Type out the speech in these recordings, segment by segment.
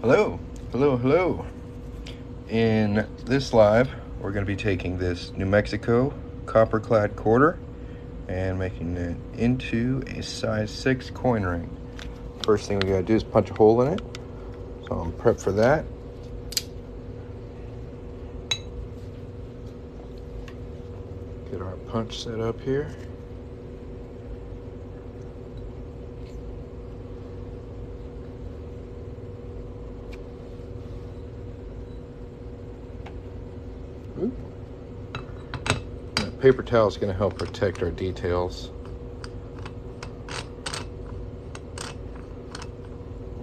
Hello, hello, hello. In this live, we're going to be taking this New Mexico copper-clad quarter and making it into a size 6 coin ring. First thing we got to do is punch a hole in it. So I'm prepped for that. Get our punch set up here. That paper towel is going to help protect our details.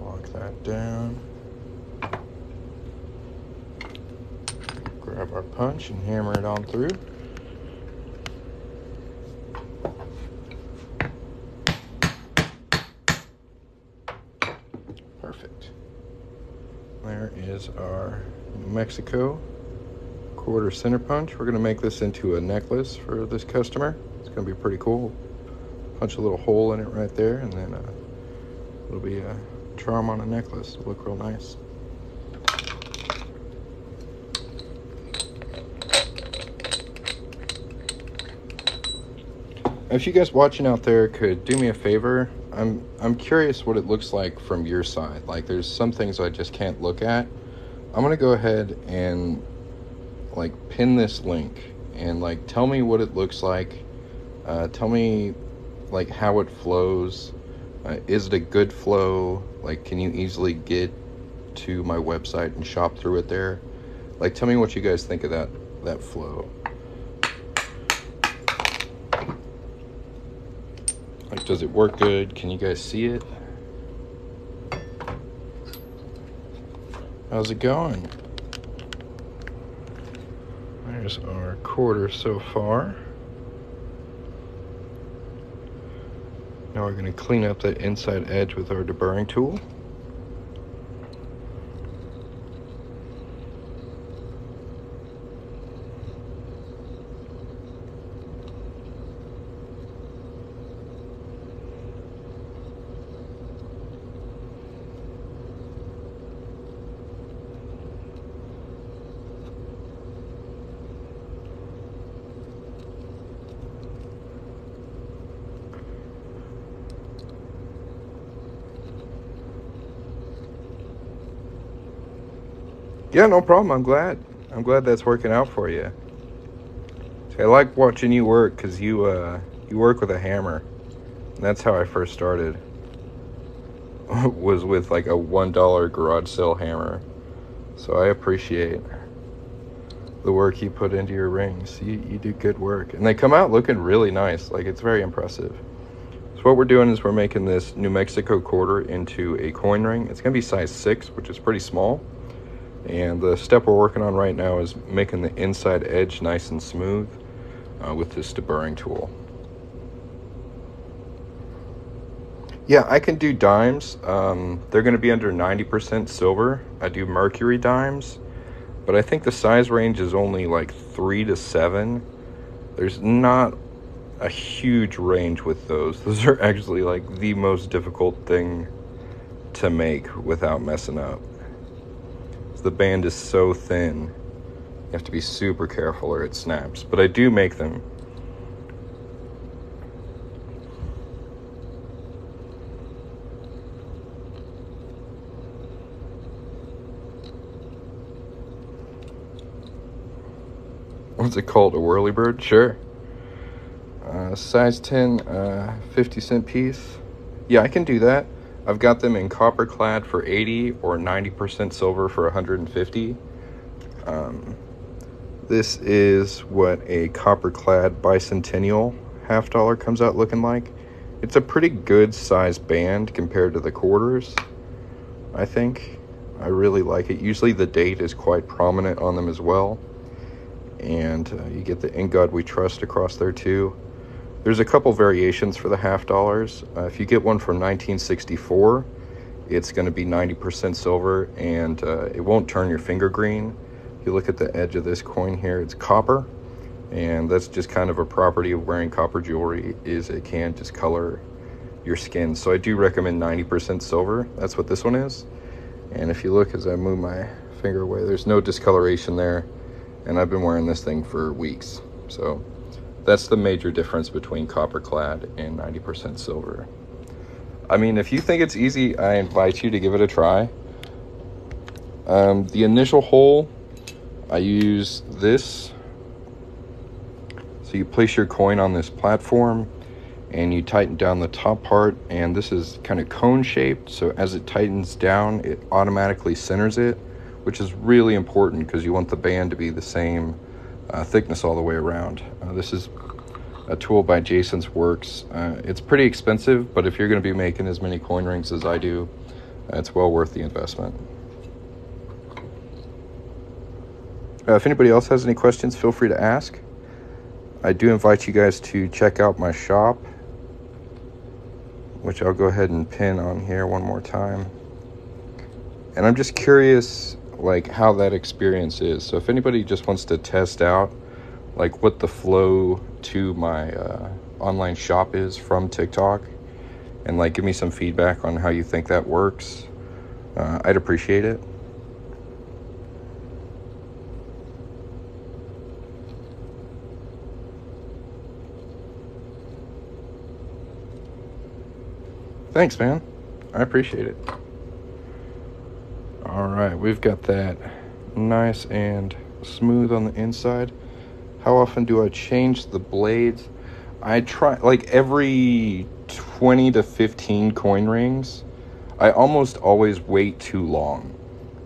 Lock that down. Grab our punch and hammer it on through. Perfect. There is our New Mexico quarter center punch. We're going to make this into a necklace for this customer. It's going to be pretty cool. Punch a little hole in it right there, and then it'll be a charm on a necklace. It'll look real nice. If you guys watching out there could do me a favor, I'm curious what it looks like from your side. Like, there's some things I just can't look at. I'm gonna go ahead and like pin this link and like tell me what it looks like. Tell me like how it flows. Is it a good flow? Like, can you easily get to my website and shop through it there? Like, tell me what you guys think of that flow. Like, does it work good? Can you guys see it? How's it going? There's our quarter so far. Now we're going to clean up that inside edge with our deburring tool. Yeah, no problem. I'm glad that's working out for you. See, I like watching you work because you work with a hammer. And that's how I first started. Was with like a $1 garage sale hammer. So I appreciate the work you put into your rings. You do good work, and they come out looking really nice. Like, it's very impressive. So what we're doing is we're making this New Mexico quarter into a coin ring. It's gonna be size 6, which is pretty small. And the step we're working on right now is making the inside edge nice and smooth with this deburring tool. Yeah, I can do dimes. They're going to be under 90% silver. I do mercury dimes, but I think the size range is only like 3 to 7. There's not a huge range with those. Those are actually like the most difficult thing to make without messing up. The band is so thin, you have to be super careful or it snaps. But I do make them. What's it called? A whirlybird? Sure. Size 10, 50-cent piece. Yeah, I can do that. I've got them in copper clad for 80 or 90% silver for 150. This is what a copper clad bicentennial $50 comes out looking like. It's a pretty good size band compared to the quarters, I think. I really like it. Usually the date is quite prominent on them as well. And you get the In God We Trust across there too. There's a couple variations for the $50. If you get one from 1964, it's going to be 90% silver, and it won't turn your finger green. If you look at the edge of this coin here, it's copper, and that's just kind of a property of wearing copper jewelry, is it can discolor your skin. So I do recommend 90% silver. That's what this one is. And if you look as I move my finger away, there's no discoloration there. And I've been wearing this thing for weeks. So that's the major difference between copper clad and 90% silver. I mean, if you think it's easy, I invite you to give it a try. The initial hole, I use this. So you place your coin on this platform and you tighten down the top part, and this is kind of cone shaped, so as it tightens down it automatically centers it, which is really important because you want the band to be the same thickness all the way around. This is a tool by Jason's Works. It's pretty expensive, but if you're going to be making as many coin rings as I do, it's well worth the investment. If anybody else has any questions, feel free to ask. I do invite you guys to check out my shop, which I'll go ahead and pin on here one more time. And I'm just curious like how that experience is. So if anybody just wants to test out like what the flow to my online shop is from TikTok, and like give me some feedback on how you think that works, I'd appreciate it. Thanks, man. I appreciate it. All right, we've got that nice and smooth on the inside. How often do I change the blades? I try like every 20 to 15 coin rings. I almost always wait too long.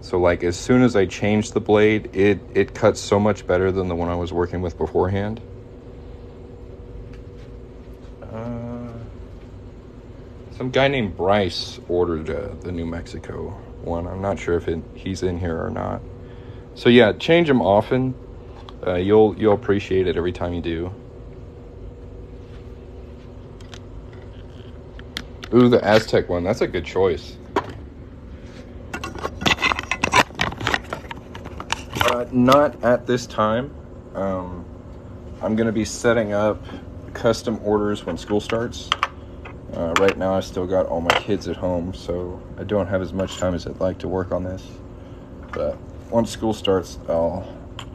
So like as soon as I change the blade, it cuts so much better than the one I was working with beforehand. Some guy named Bryce ordered the New Mexico one. I'm not sure if he's in here or not. So yeah, change them often. You'll appreciate it every time you do. Ooh, the Aztec one. That's a good choice. Not at this time. I'm going to be setting up custom orders when school starts. Right now I still got all my kids at home, so I don't have as much time as I'd like to work on this. But once school starts, I'll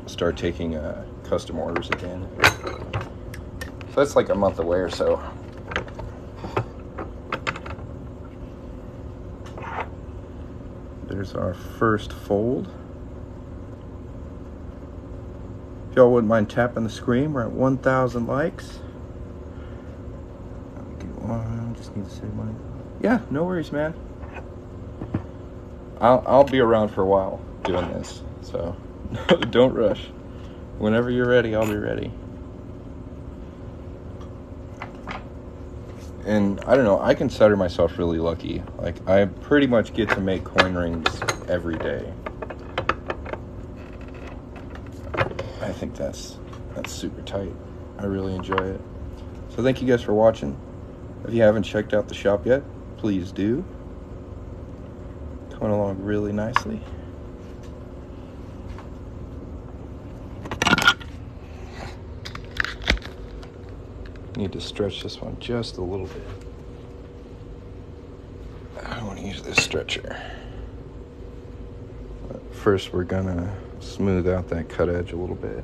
start taking custom orders again. So that's like a month away or so. There's our first fold. If y'all wouldn't mind tapping the screen, we're at 1,000 likes. Just need to save money. Yeah, no worries, man. I'll be around for a while doing this, so don't rush. Whenever you're ready, I'll be ready. And I don't know, I consider myself really lucky. Like I pretty much get to make coin rings every day. I think that's super tight. I really enjoy it. So thank you guys for watching. If you haven't checked out the shop yet, please do. Coming along really nicely. Need to stretch this one just a little bit. I want to use this stretcher. But first, we're gonna smooth out that cut edge a little bit.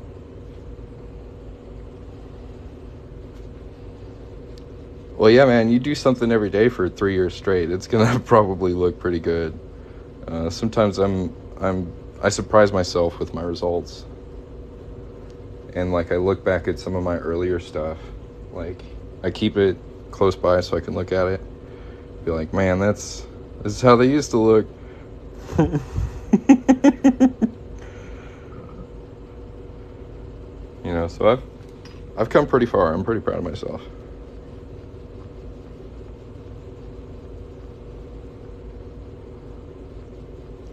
Well, yeah, man, you do something every day for 3 years straight, it's gonna probably look pretty good. Sometimes I surprise myself with my results, and like I look back at some of my earlier stuff, like I keep it close by so I can look at it, be like, man, this is how they used to look. You know, so I've come pretty far. I'm pretty proud of myself.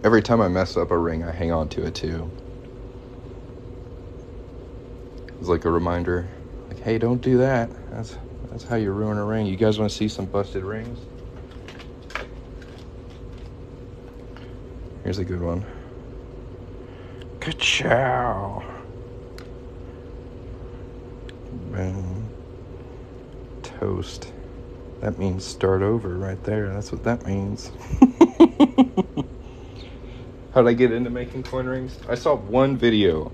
Every time I mess up a ring, I hang on to it too. It's like a reminder, like, hey, don't do that. That's how you ruin a ring. You guys want to see some busted rings? Here's a good one. Ka-chow. Boom. Toast. That means start over right there. That's what that means. How'd I get into making coin rings? I saw one video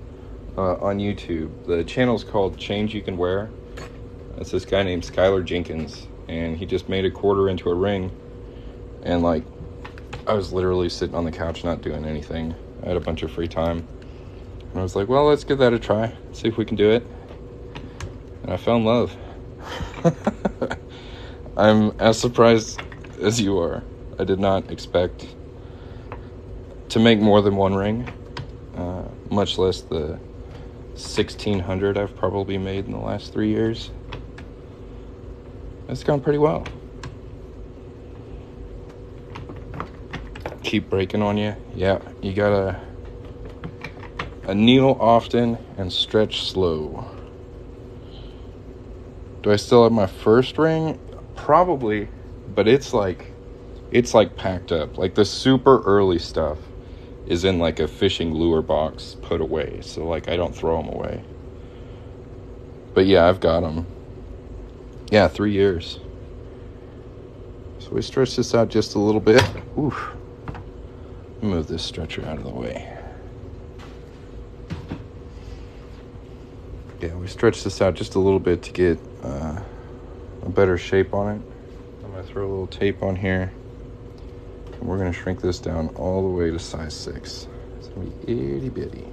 on YouTube. The channel's called Change You Can Wear. It's this guy named Skylar Jenkins, and he just made a quarter into a ring. And like, I was literally sitting on the couch not doing anything. I had a bunch of free time, and I was like, well, let's give that a try, see if we can do it. And I fell in love. I'm as surprised as you are. I did not expect to make more than one ring, much less the 1,600 I've probably made in the last 3 years. It's gone pretty well. Keep breaking on you. Yeah, you gotta kneel often and stretch slow. Do I still have my first ring? Probably, but it's like packed up. Like the super early stuff is in like a fishing lure box put away, so like I don't throw them away. But yeah, I've got them. Yeah, 3 years. So we stretch this out just a little bit. Oof. Move this stretcher out of the way. Yeah, we stretch this out just a little bit to get a better shape on it. I'm going to throw a little tape on here. And we're going to shrink this down all the way to size 6. It's going to be itty bitty.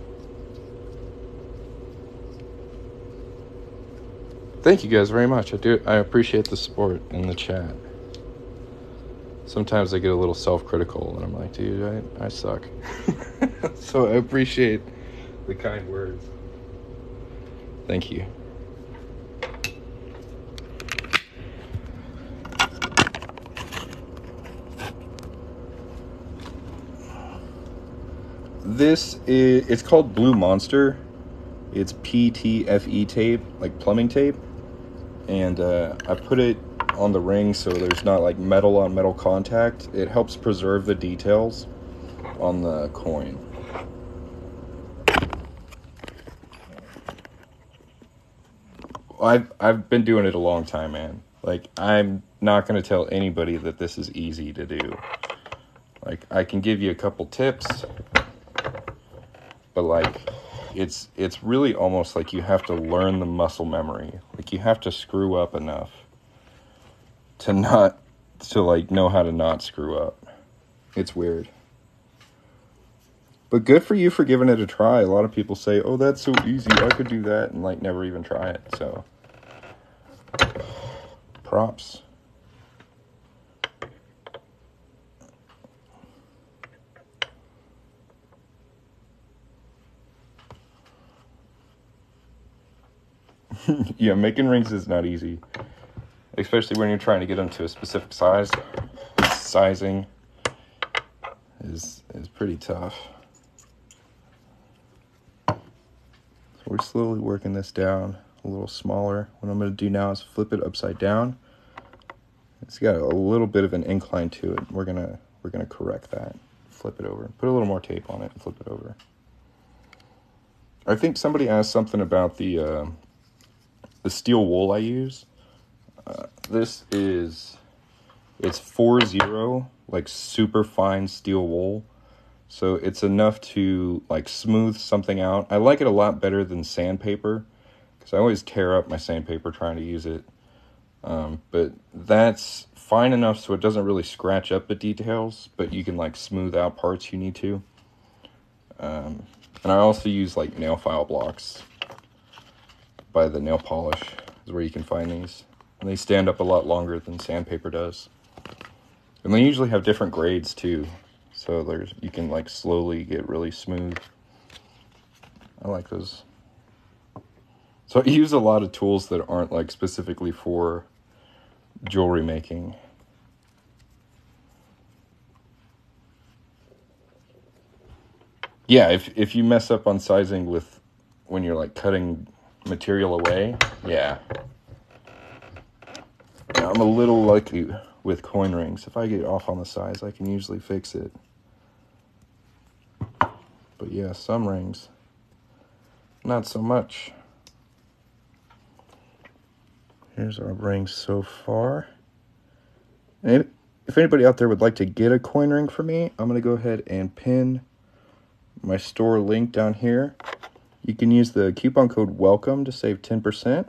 Thank you guys very much. I appreciate the support in the chat. Sometimes I get a little self-critical and I'm like, dude, I suck. So I appreciate the kind words. Thank you. It's called Blue Monster. It's PTFE tape, like plumbing tape. And I put it on the ring so there's not like metal on metal contact. It helps preserve the details on the coin. I've been doing it a long time, man. Like, I'm not going to tell anybody that this is easy to do. Like, I can give you a couple tips, but like, it's really almost like you have to learn the muscle memory. Like, you have to screw up enough to like know how to not screw up. It's weird. But good for you for giving it a try. A lot of people say, oh, that's so easy, I could do that, and like never even try it. So props. Yeah, making rings is not easy, especially when you're trying to get them to a specific size. Sizing is pretty tough. So we're slowly working this down a little smaller. What I'm going to do now is flip it upside down. It's got a little bit of an incline to it. We're gonna correct that. Flip it over. Put a little more tape on it and flip it over. I think somebody asked something about the steel wool I use. It's 4-0, like super fine steel wool. So it's enough to like smooth something out. I like it a lot better than sandpaper, because I always tear up my sandpaper trying to use it. But that's fine enough so it doesn't really scratch up the details, but you can like smooth out parts you need to. And I also use like nail file blocks by the nail polish is where you can find these. And they stand up a lot longer than sandpaper does. And they usually have different grades too. So you can like slowly get really smooth. I like those. So I use a lot of tools that aren't like specifically for jewelry making. Yeah, if you mess up on sizing when you're like cutting material away, yeah. I'm a little lucky with coin rings. If I get off on the size, I can usually fix it. But yeah, some rings, not so much. Here's our rings so far. And if anybody out there would like to get a coin ring for me, I'm going to go ahead and pin my store link down here. You can use the coupon code WELCOME to save 10%.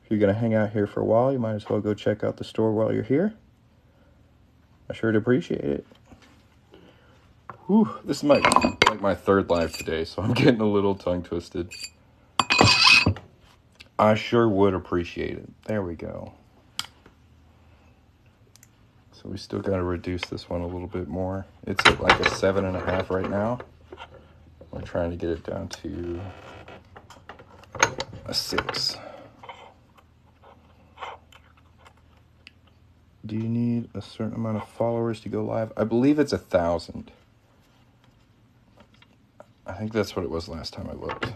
If you're going to hang out here for a while, you might as well go check out the store while you're here. I sure would appreciate it. Whew, this is like my third live today, so I'm getting a little tongue twisted. I sure would appreciate it. There we go. So we still got to reduce this one a little bit more. It's at like a 7.5 right now. We're trying to get it down to a 6. Do you need a certain amount of followers to go live? I believe it's 1,000. I think that's what it was last time I looked.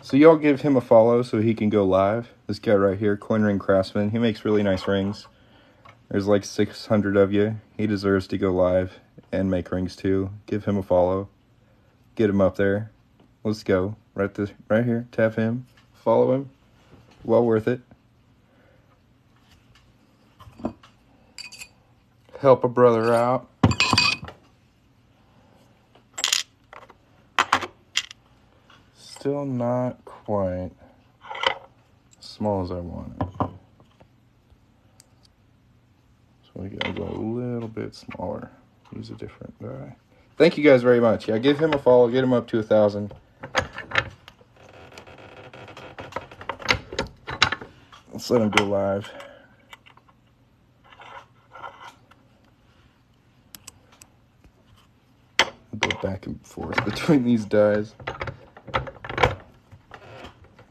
So y'all give him a follow so he can go live. This guy right here, Coin Ring Craftsman, he makes really nice rings. There's like 600 of you. He deserves to go live and make rings too. Give him a follow. Get him up there. Let's go. Right here. Tap him. Follow him. Well worth it. Help a brother out. Still not quite as small as I want it. So we gotta go a little bit smaller. Use a different die. Thank you guys very much. Yeah, give him a follow. Get him up to 1,000. Let's let him go live. I'll go back and forth between these dies.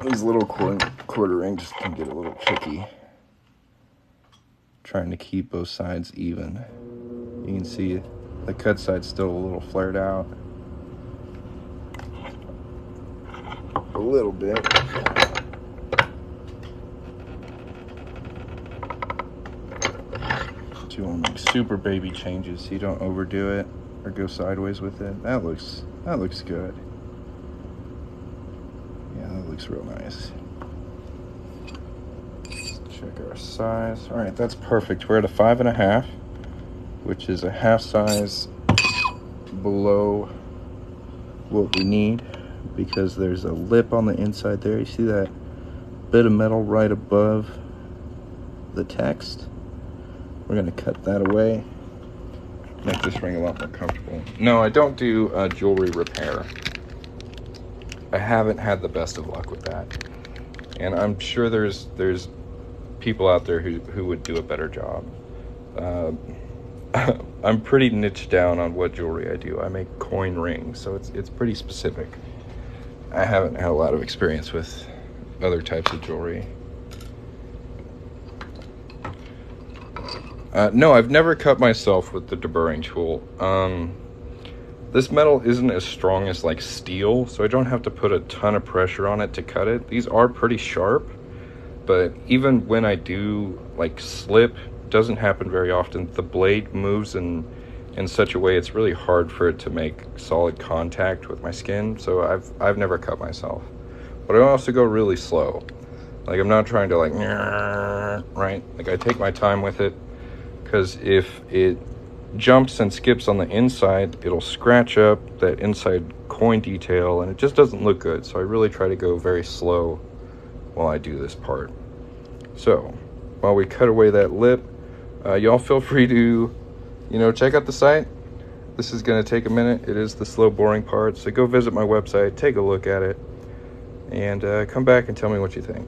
These little quarter rings can get a little tricky. Trying to keep both sides even. You can see the cut side's still a little flared out. A little bit. You want to make super baby changes so you don't overdo it or go sideways with it. That looks good. Yeah, that looks real nice. Let's check our size. All right, that's perfect. We're at a 5.5, which is a half size below what we need because there's a lip on the inside there. You see that bit of metal right above the text? We're gonna cut that away. Make this ring a lot more comfortable. No, I don't do jewelry repair. I haven't had the best of luck with that. And I'm sure there's people out there who would do a better job. I'm pretty niched down on what jewelry I do. I make coin rings, so it's pretty specific. I haven't had a lot of experience with other types of jewelry. No, I've never cut myself with the deburring tool. This metal isn't as strong as like steel, so I don't have to put a ton of pressure on it to cut it. These are pretty sharp, but even when I do like slip, it doesn't happen very often. The blade moves in such a way it's really hard for it to make solid contact with my skin, so I've never cut myself. But I also go really slow. Like I'm not trying to like, right? Like I take my time with it. Because if it jumps and skips on the inside, it'll scratch up that inside coin detail, and it just doesn't look good. So I really try to go very slow while I do this part. So while we cut away that lip, y'all feel free to, check out the site. This is going to take a minute. It is the slow, boring part. So go visit my website, take a look at it, and come back and tell me what you think.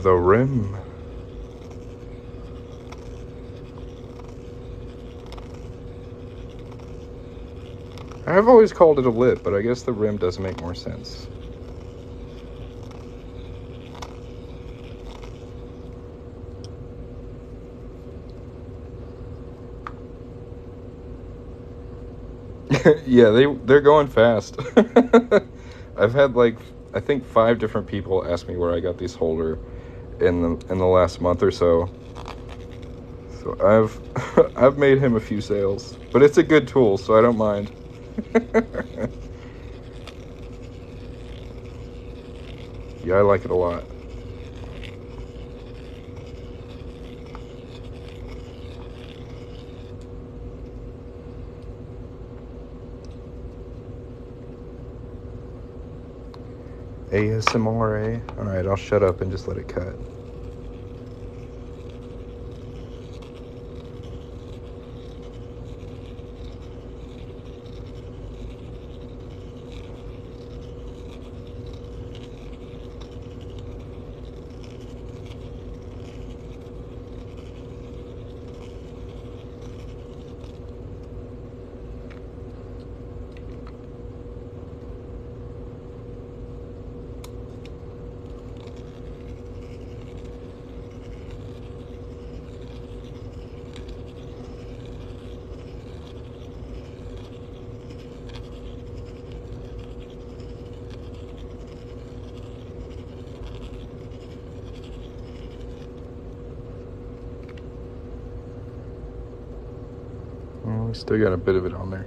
The rim. I've always called it a lip, but I guess the rim does make more sense. Yeah, they're going fast. I've had like I think 5 different people asked me where I got these holder in the last month or so. So I've made him a few sales, but it's a good tool, so I don't mind. Yeah, I like it a lot. ASMR. Alright, I'll shut up and just let it cut. Well, we still got a bit of it on there.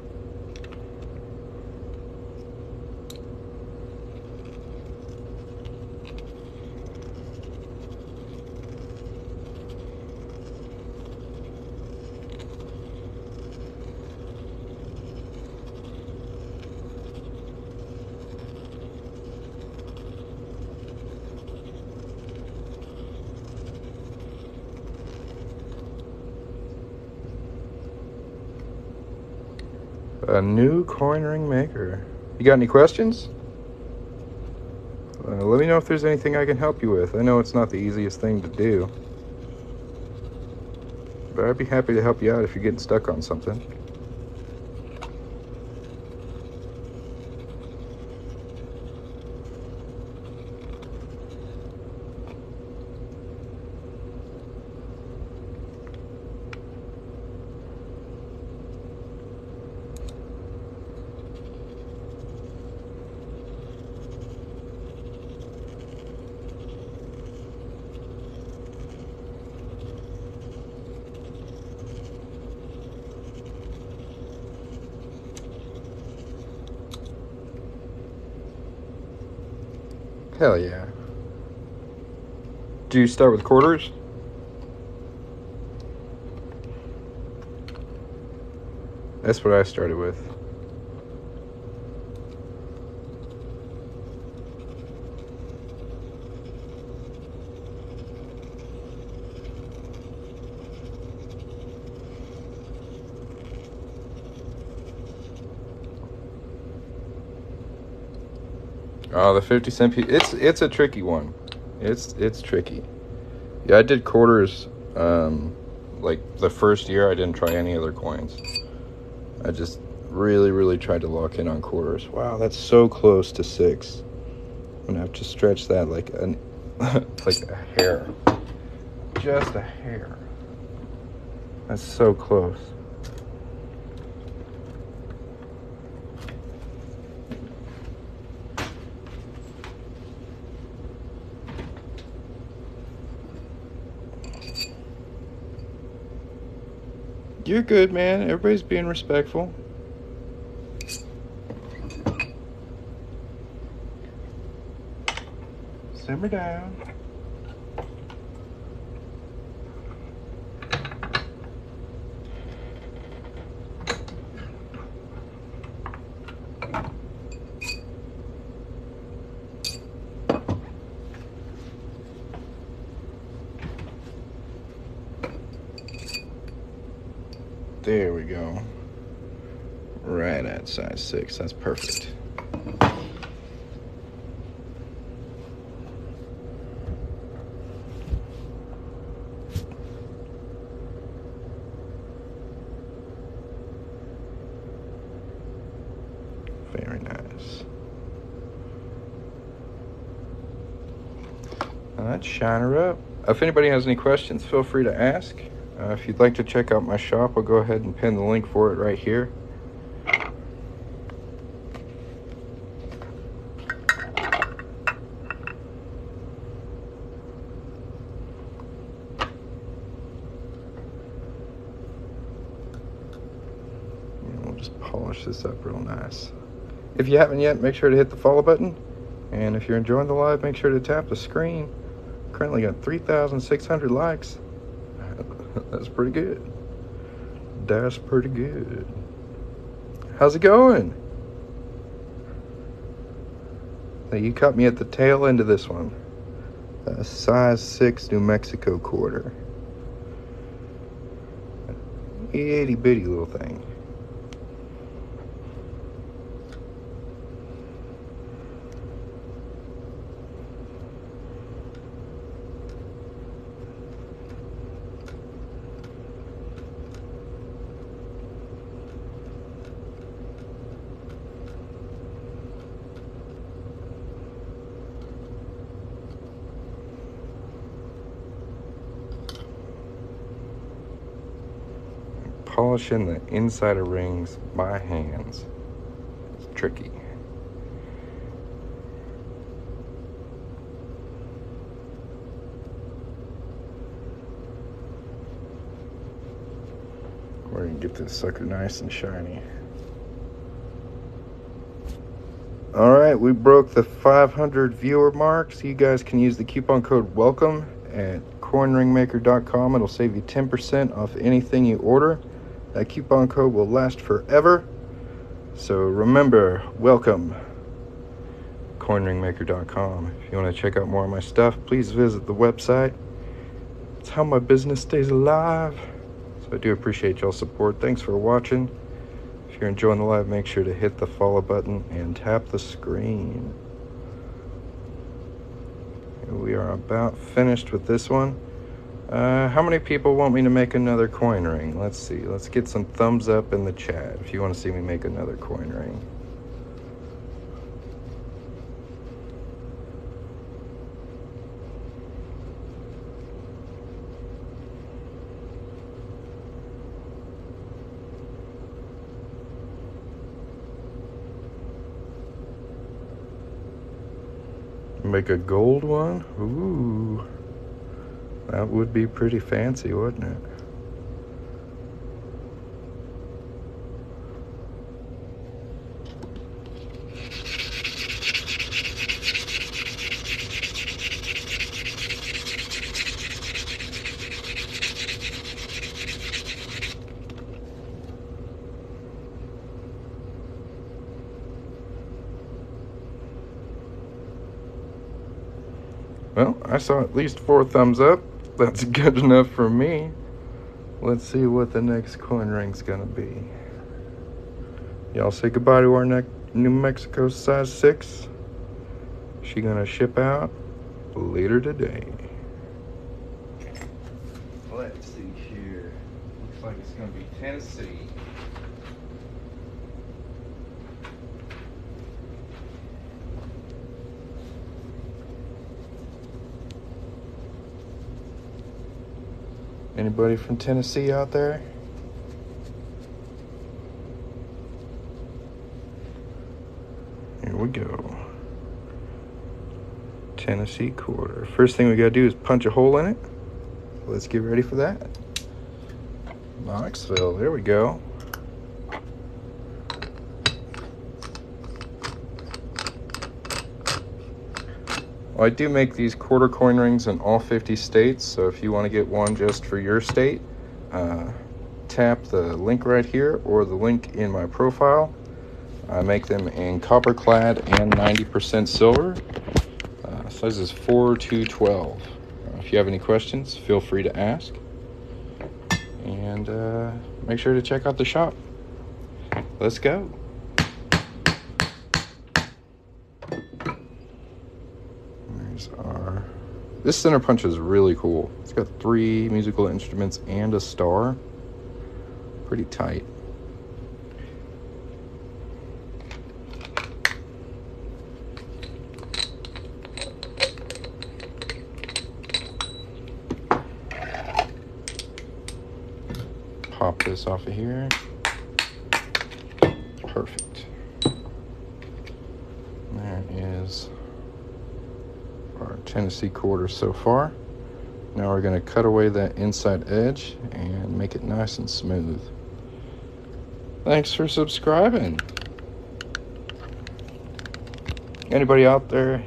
A new coin ring maker. You got any questions? Let me know if there's anything I can help you with. I know it's not the easiest thing to do, but I'd be happy to help you out if you're getting stuck on something. Hell yeah. Do you start with quarters? That's what I started with. Oh, the 50-cent piece. It's a tricky one. It's tricky. Yeah, I did quarters. Like the first year, I didn't try any other coins. I just really tried to lock in on quarters. Wow, that's so close to 6. I'm gonna have to stretch that like like a hair, just a hair. That's so close. You're good, man. Everybody's being respectful. Simmer down. There we go. Right at size 6. That's perfect. Very nice. Let's shine her up. If anybody has any questions, feel free to ask. If you'd like to check out my shop, I'll go ahead and pin the link for it right here. Just polish this up real nice. If you haven't yet, make sure to hit the follow button. And if you're enjoying the live, make sure to tap the screen. Currently got 3,600 likes. That's pretty good. That's pretty good. How's it going? Now, you caught me at the tail end of this one. A size 6 New Mexico quarter. Itty bitty little thing. Polishing the inside of rings by hands. It's tricky. We're gonna get this sucker nice and shiny. Alright, we broke the 500 viewer mark, so you guys can use the coupon code WELCOME at coinringmaker.com. It'll save you 10% off anything you order. That coupon code will last forever. So remember, welcome, coinringmaker.com. If you want to check out more of my stuff, please visit the website. It's how my business stays alive. So I do appreciate y'all's support. Thanks for watching. If you're enjoying the live, make sure to hit the follow button and tap the screen. We are about finished with this one. How many people want me to make another coin ring? Let's see. Let's get some thumbs up in the chat if you want to see me make another coin ring. Make a gold one? Ooh. That would be pretty fancy, wouldn't it? Well, I saw at least 4 thumbs up. That's good enough for me. Let's see what the next coin ring's gonna be. Y'all say goodbye to our New Mexico size 6. She gonna ship out later today. Let's see here. Looks like it's gonna be Tennessee. Anybody from Tennessee out there? Here we go. Tennessee quarter. First thing we gotta do is punch a hole in it. Let's get ready for that. Knoxville, there we go. Well, I do make these quarter coin rings in all 50 states, so if you want to get one just for your state, tap the link right here or the link in my profile. I make them in copper clad and 90% silver. Sizes 4 to 12. If you have any questions, feel free to ask. And make sure to check out the shop. Let's go. This center punch is really cool. It's got 3 musical instruments and a star. Pretty tight. Pop this off of here. Perfect. There is our Tennessee quarter so far. Now we're going to cut away that inside edge and make it nice and smooth. Thanks for subscribing. Anybody out there,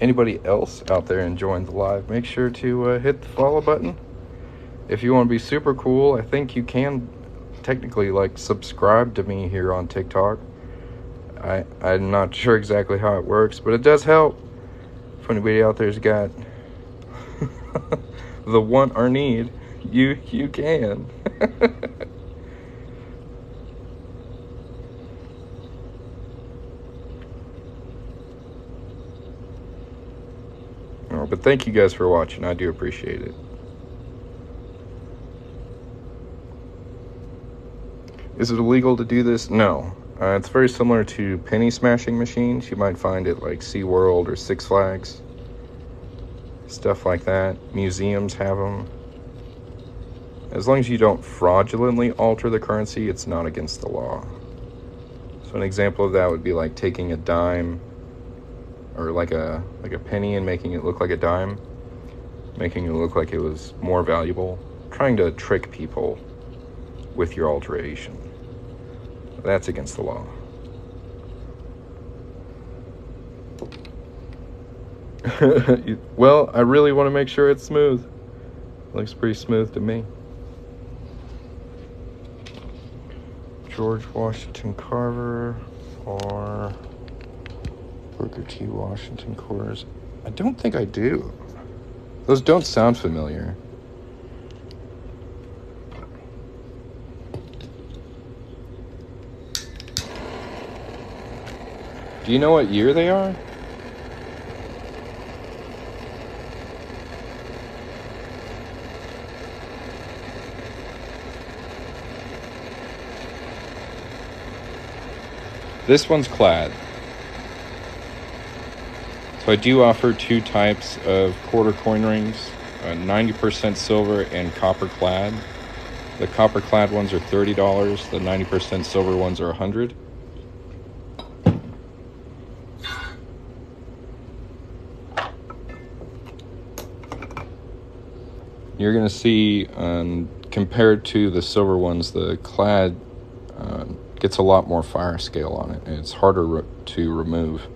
anybody else out there enjoying the live, make sure to hit the follow button. If you want to be super cool, I think you can technically like subscribe to me here on TikTok. I'm not sure exactly how it works, but it does help. If anybody out there's got the want or need, you can. Oh, but thank you guys for watching. I do appreciate it. Is it illegal to do this? No. It's very similar to penny smashing machines. You might find it like SeaWorld or Six Flags. Stuff like that. Museums have them. As long as you don't fraudulently alter the currency, it's not against the law. So an example of that would be like taking a dime or like a penny and making it look like a dime, making it look like it was more valuable, trying to trick people with your alteration. That's against the law. Well, I really want to make sure it's smooth. Looks pretty smooth to me. George Washington Carver or Booker T. Washington quarters. I don't think I do. Those don't sound familiar. Do you know what year they are? This one's clad. So I do offer two types of quarter coin rings, 90% silver and copper clad. The copper clad ones are $30, the 90% silver ones are $100. You're going to see, compared to the silver ones, the clad gets a lot more fire scale on it, and it's harder to remove.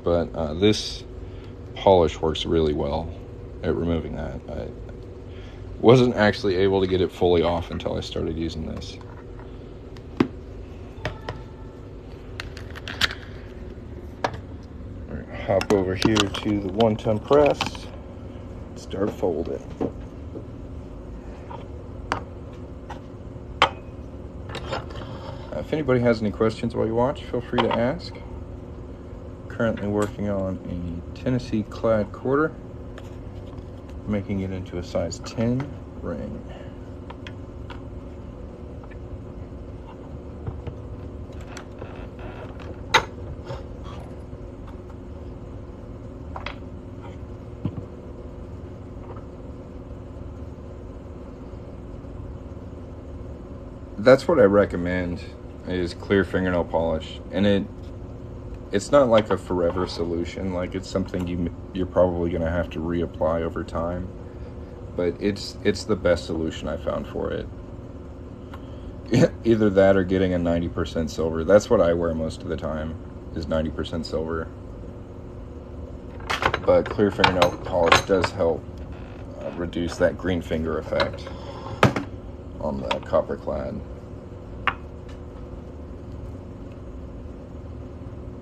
But this polish works really well at removing that. I wasn't actually able to get it fully off until I started using this. All right, hop over here to the 1-ton press. Start folding. If anybody has any questions while you watch, feel free to ask. Currently working on a Tennessee clad quarter, making it into a size 10 ring. That's what I recommend, is clear fingernail polish, and it's not like a forever solution. Like, it's something you're probably going to have to reapply over time, but it's the best solution I found for it. Either that or getting a 90% silver. That's what I wear most of the time, is 90% silver. But clear fingernail polish does help reduce that green finger effect on the copper clad.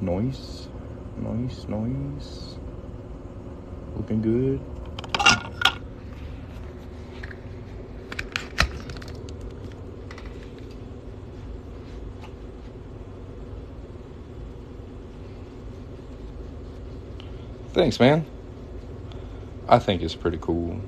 Nice. Looking good. Thanks, man. I think it's pretty cool.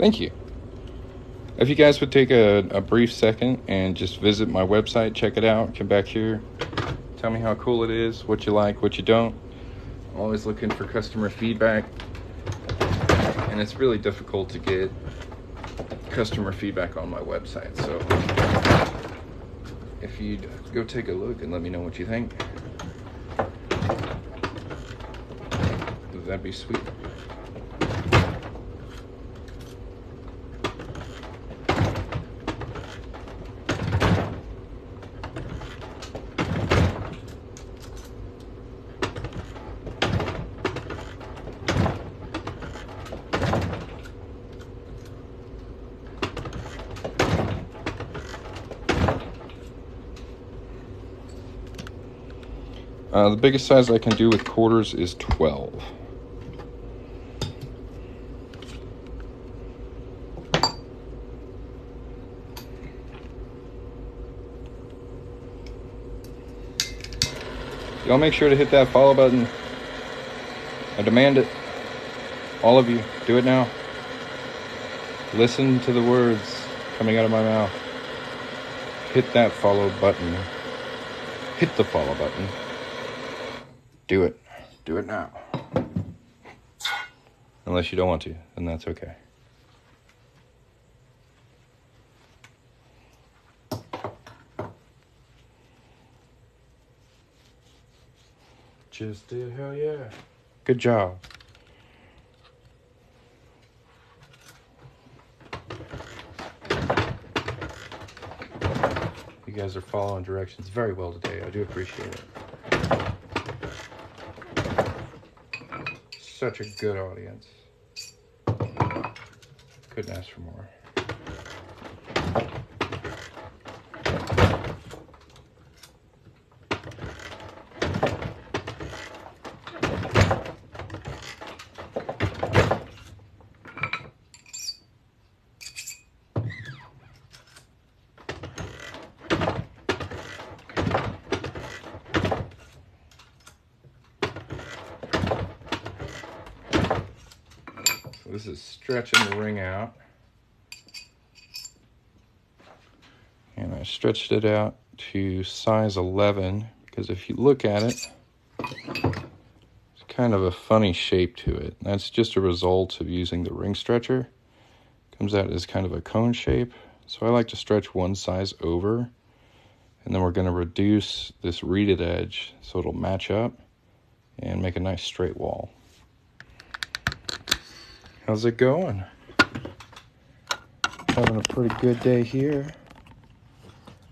Thank you. If you guys would take a brief second and just visit my website, check it out, come back here, tell me how cool it is, what you like, what you don't. I'm always looking for customer feedback, and it's really difficult to get customer feedback on my website. So if you'd go take a look and let me know what you think, that'd be sweet. The biggest size I can do with quarters is 12. Y'all make sure to hit that follow button. I demand it. All of you, do it now. Listen to the words coming out of my mouth. Hit that follow button. Hit the follow button. Do it. Do it now. Unless you don't want to, then that's okay. Just did, hell yeah. Good job. You guys are following directions very well today. I do appreciate it. Such a good audience. Couldn't ask for more. This is stretching the ring out. And I stretched it out to size 11 because if you look at it, it's kind of a funny shape to it. That's just a result of using the ring stretcher. It comes out as kind of a cone shape. So I like to stretch one size over, and then we're going to reduce this reeded edge so it'll match up and make a nice straight wall. How's it going? Having a pretty good day here.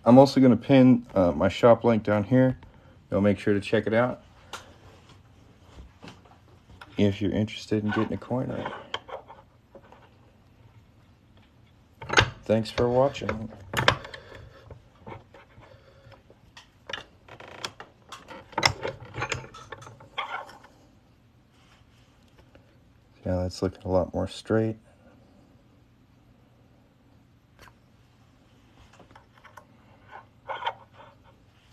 I'm also going to pin my shop link down here. You'll make sure to check it out if you're interested in getting a coin ring. Thanks for watching. Yeah, that's looking a lot more straight.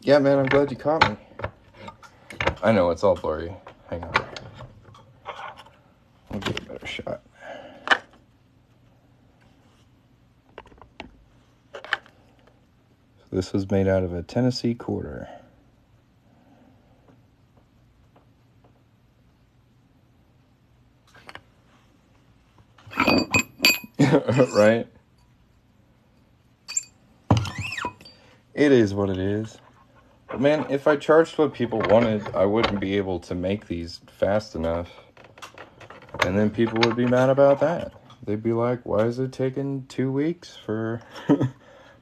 Yeah, man, I'm glad you caught me. I know, it's all blurry. Hang on. I'll get a better shot. So this was made out of a Tennessee quarter. Right? It is what it is. But man, if I charged what people wanted, I wouldn't be able to make these fast enough. And then people would be mad about that. They'd be like, why is it taking 2 weeks for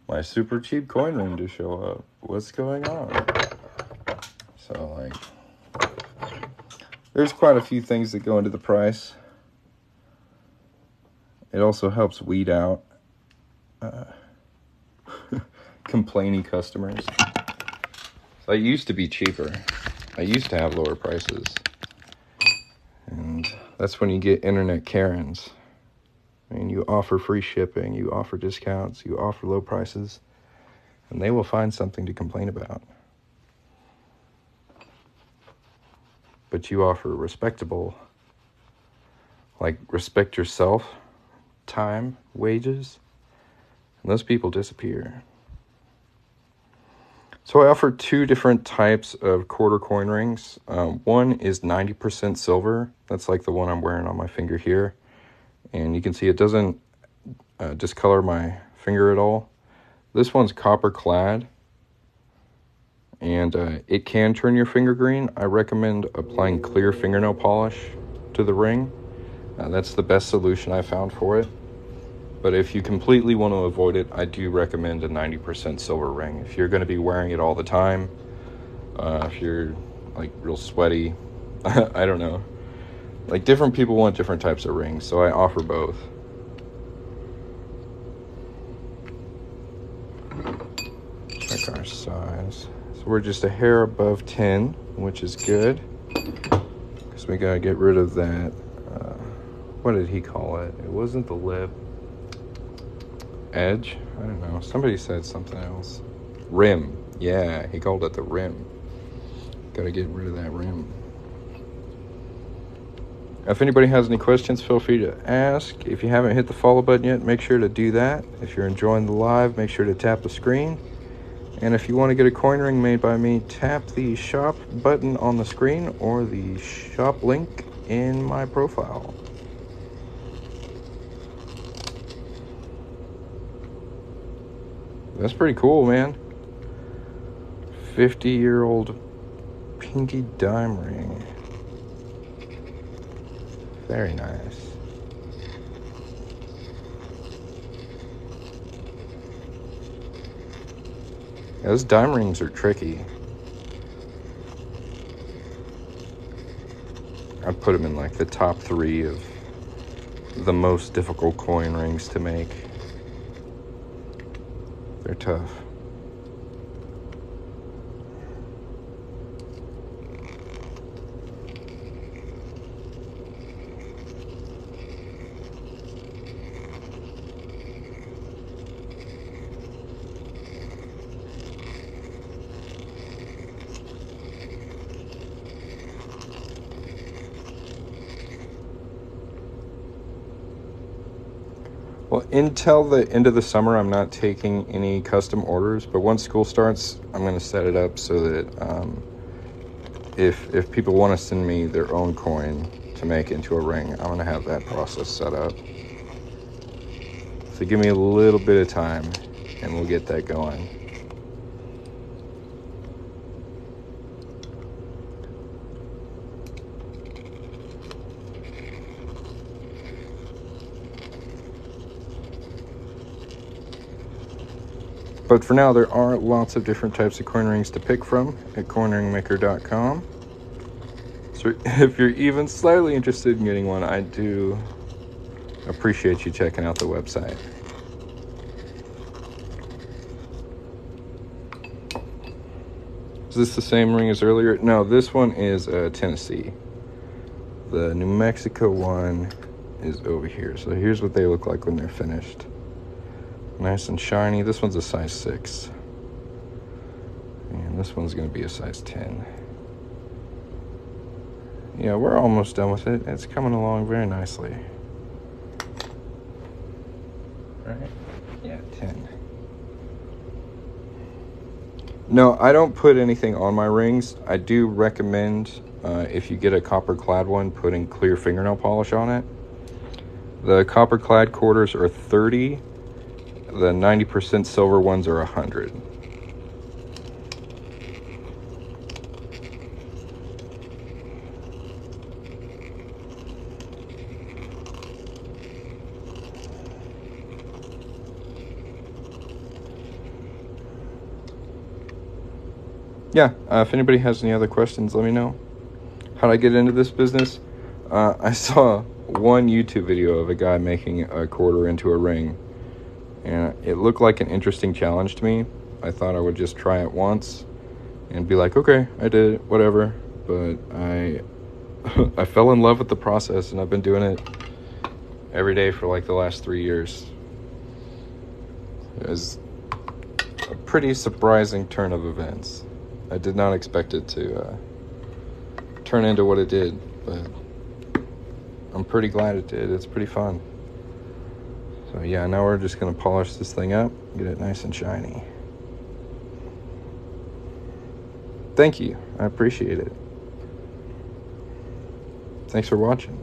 my super cheap coin ring to show up? What's going on? So, like, there's quite a few things that go into the price. It also helps weed out complaining customers. So I used to be cheaper. I used to have lower prices. And that's when you get internet Karens. I mean, you offer free shipping, you offer discounts, you offer low prices, and they will find something to complain about. But you offer respectable, like respect yourself, time, wages, and those people disappear. So I offer two different types of quarter coin rings. One is 90% silver. That's like the one I'm wearing on my finger here. And you can see it doesn't discolor my finger at all. This one's copper clad, and it can turn your finger green. I recommend applying clear fingernail polish to the ring. That's the best solution I found for it. But if you completely want to avoid it, I do recommend a 90% silver ring. If you're going to be wearing it all the time, if you're like real sweaty, I don't know. Like different people want different types of rings, so I offer both. Check our size. So we're just a hair above 10, which is good. Because we got to get rid of that, what did he call it? It wasn't the lip. Edge? I don't know. Somebody said something else. Rim. Yeah, he called it the rim. Gotta get rid of that rim. If anybody has any questions, feel free to ask. If you haven't hit the follow button yet, make sure to do that. If you're enjoying the live, make sure to tap the screen. And if you want to get a coin ring made by me, tap the shop button on the screen or the shop link in my profile. That's pretty cool, man. 50-year-old pinky dime ring. Very nice. Yeah, those dime rings are tricky. I'd put them in like the top 3 of the most difficult coin rings to make. They're tough. Well, until the end of the summer, I'm not taking any custom orders, but once school starts, I'm going to set it up so that if people want to send me their own coin to make into a ring, I'm going to have that process set up. So give me a little bit of time, and we'll get that going. But for now, there are lots of different types of coin rings to pick from at coinringmaker.com. So if you're even slightly interested in getting one, I do appreciate you checking out the website. Is this the same ring as earlier? No, this one is Tennessee. The New Mexico one is over here. So here's what they look like when they're finished. Nice and shiny. This one's a size 6. And this one's going to be a size 10. Yeah, we're almost done with it. It's coming along very nicely. Right? Yeah, 10. No, I don't put anything on my rings. I do recommend, if you get a copper clad one, putting clear fingernail polish on it. The copper clad quarters are 30. The 90% silver ones are 100. Yeah, if anybody has any other questions, let me know. How'd I get into this business? I saw one YouTube video of a guy making a quarter into a ring. And it looked like an interesting challenge to me. I thought I would just try it once and be like, okay, I did it, whatever. But I fell in love with the process, and I've been doing it every day for like the last 3 years. It was a pretty surprising turn of events. I did not expect it to turn into what it did, but I'm pretty glad it did. It's pretty fun. So yeah, now we're just going to polish this thing up, get it nice and shiny. Thank you. I appreciate it. Thanks for watching.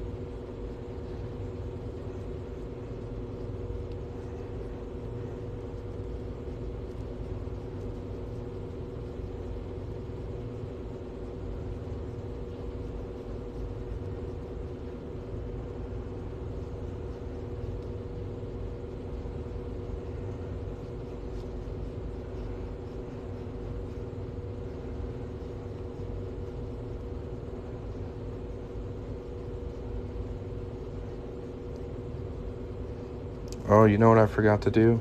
Oh, you know what I forgot to do?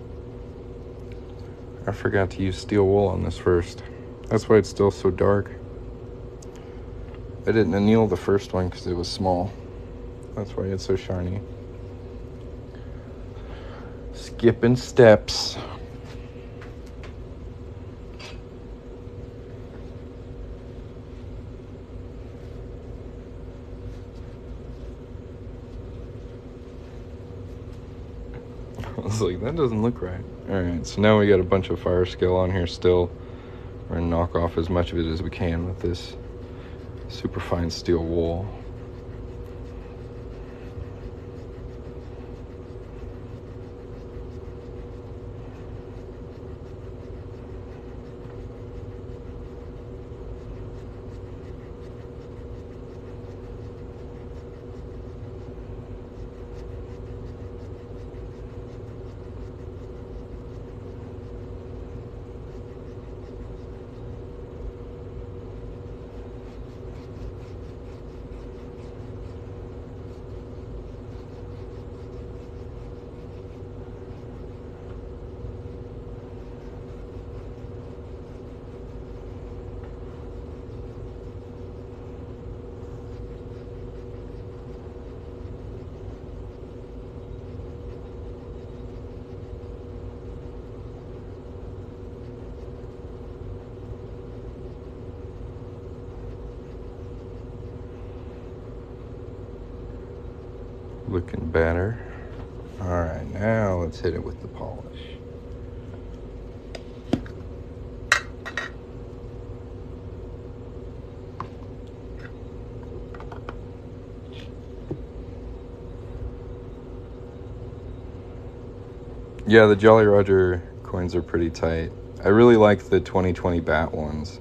I forgot to use steel wool on this first. That's why it's still so dark. I didn't anneal the first one because it was small. That's why it's so shiny. Skipping steps. I was like, that doesn't look right. Alright, so now we got a bunch of fire scale on here still. We're going to knock off as much of it as we can with this super fine steel wool. Looking better. Alright, now let's hit it with the polish. Yeah, the Jolly Roger coins are pretty tight. I really like the 2020 bat ones.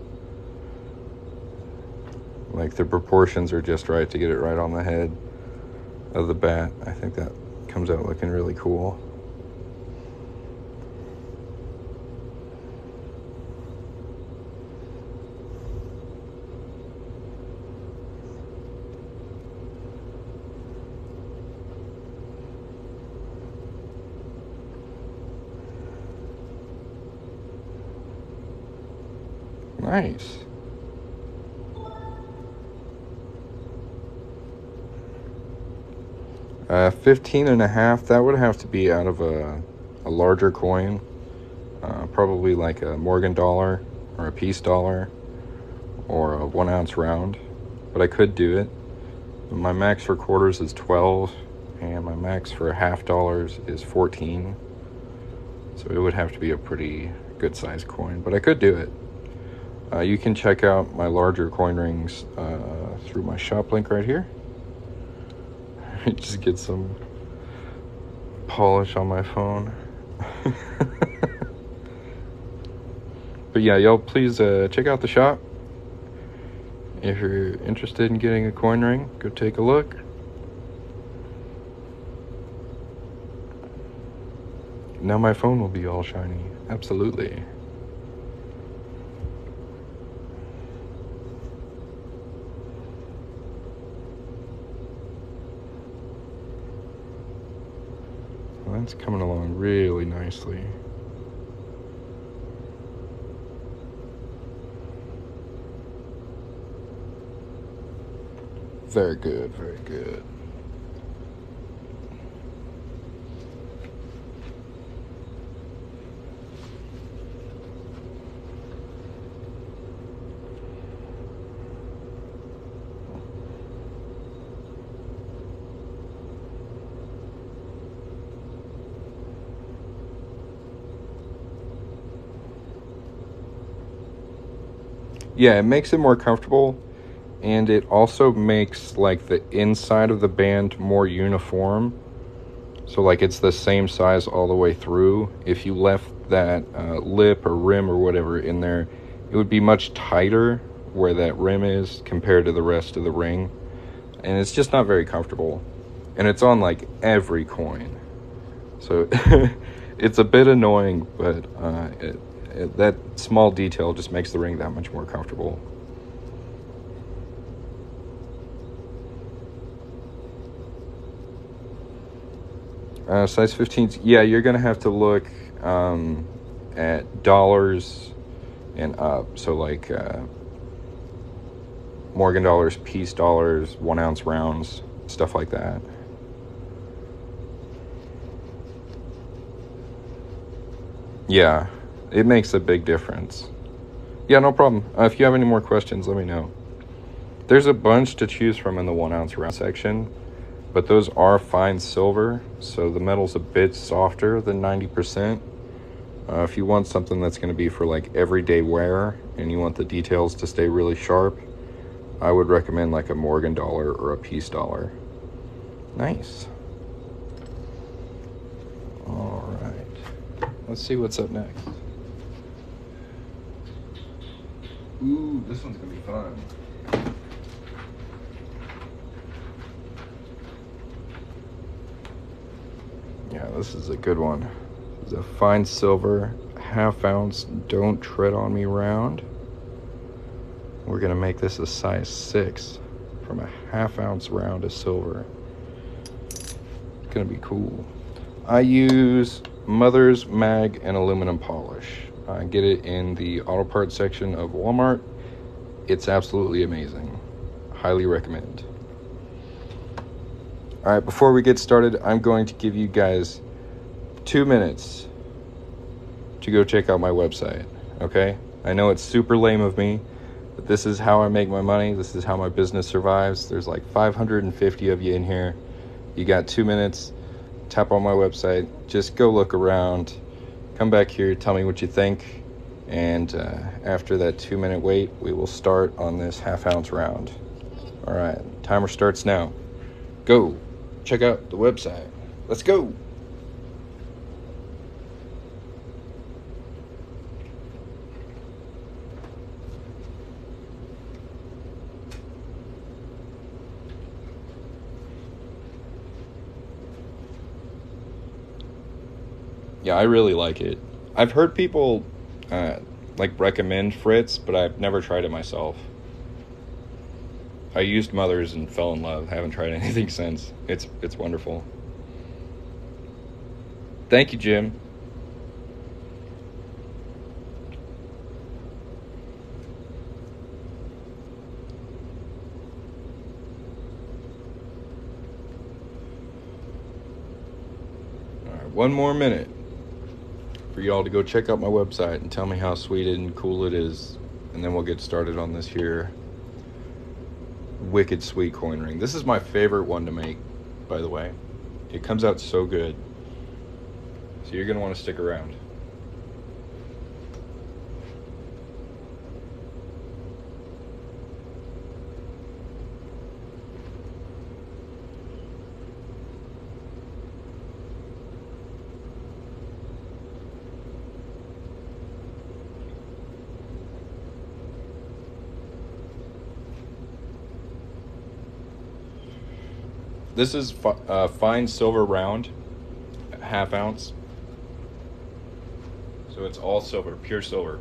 Like, the proportions are just right to get it right on the head of the bat. I think that comes out looking really cool. Nice. $15.5. That would have to be out of a larger coin, probably like a Morgan dollar or a piece dollar or a 1 ounce round. But I could do it. My max for quarters is 12, and my max for $half is 14. So it would have to be a pretty good size coin, but I could do it. You can check out my larger coin rings through my shop link right here. Just get some polish on my phone. But yeah, y'all please check out the shop. If you're interested in getting a coin ring, go take a look. Now my phone will be all shiny. Absolutely. Well, that's coming along really nicely. Very good, very good. Yeah, it makes it more comfortable, and it also makes like the inside of the band more uniform. So like it's the same size all the way through. If you left that lip or rim or whatever in there, it would be much tighter where that rim is compared to the rest of the ring. And it's just not very comfortable. And it's on like every coin. So it's a bit annoying, but that small detail just makes the ring that much more comfortable. Size 15s, yeah, you're going to have to look at dollars and up. So like Morgan dollars, piece dollars, 1 ounce rounds, stuff like that. Yeah, it makes a big difference. Yeah, no problem. If you have any more questions, let me know. There's a bunch to choose from in the 1 ounce round section, but those are fine silver, so the metal's a bit softer than 90%. If you want something that's going to be for like everyday wear and you want the details to stay really sharp, I would recommend like a Morgan dollar or a piece dollar. Nice. All right. Let's see what's up next. Ooh, this one's going to be fun. Yeah, this is a good one. This is a fine silver, 1/2 ounce, don't tread on me round. We're gonna make this a size 6 from a 1/2 ounce round of silver. It's gonna be cool. I use Mother's Mag and aluminum polish. I get it in the auto parts section of Walmart. It's absolutely amazing. Highly recommend. All right, before we get started, I'm going to give you guys 2 minutes to go check out my website, okay? I know it's super lame of me, but this is how I make my money. This is how my business survives. There's like 550 of you in here. You got 2 minutes. Tap on my website. Just go look around. Come back here. Tell me what you think. And after that 2 minute wait, we will start on this 1/2 ounce round. All right, timer starts now. Go. Check out the website. Let's go. Yeah, I really like it. I've heard people like recommend Fritz, but I've never tried it myself. I used Mother's and fell in love. Haven't tried anything since. It's wonderful. Thank you, Jim. All right, 1 more minute for y'all to go check out my website and tell me how sweet and cool it is, and then we'll get started on this here wicked sweet coin ring. This is my favorite one to make, by the way. It comes out so good, so you're gonna want to stick around. This is fine silver round, 1/2 ounce. So it's all silver, pure silver.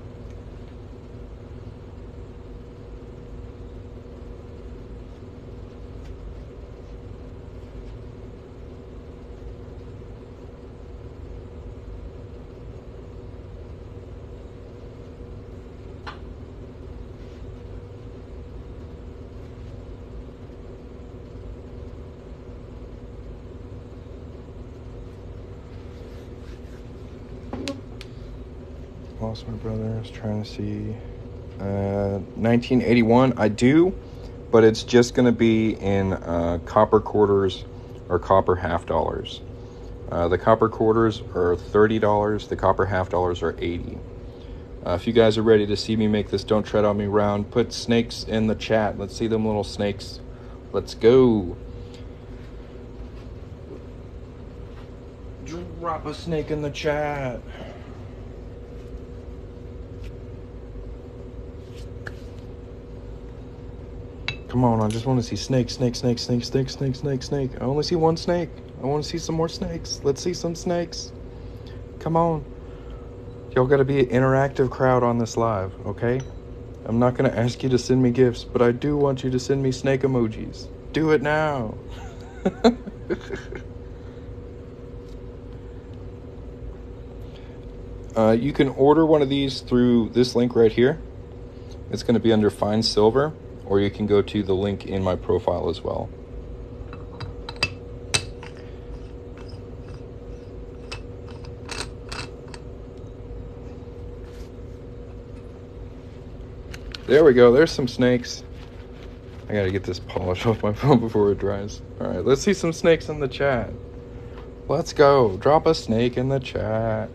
Lost my brother. I was trying to see 1981. I do, but it's just going to be in copper quarters or copper half dollars. The copper quarters are $30. The copper half dollars are $80. If you guys are ready to see me make this Don't Tread on Me round, put snakes in the chat. Let's see them little snakes. Let's go. Drop a snake in the chat. Come on, I just want to see snake, snake, snake, snake, snake, snake, snake, snake. I only see one snake. I want to see some more snakes. Let's see some snakes. Come on. Y'all got to be an interactive crowd on this live, okay? I'm not going to ask you to send me gifts, but I do want you to send me snake emojis. Do it now. You can order one of these through this link right here. It's going to be under Fine Silver, or you can go to the link in my profile as well. There we go. There's some snakes. I gotta get this polish off my phone before it dries. All right, let's see some snakes in the chat. Let's go. Drop a snake in the chat.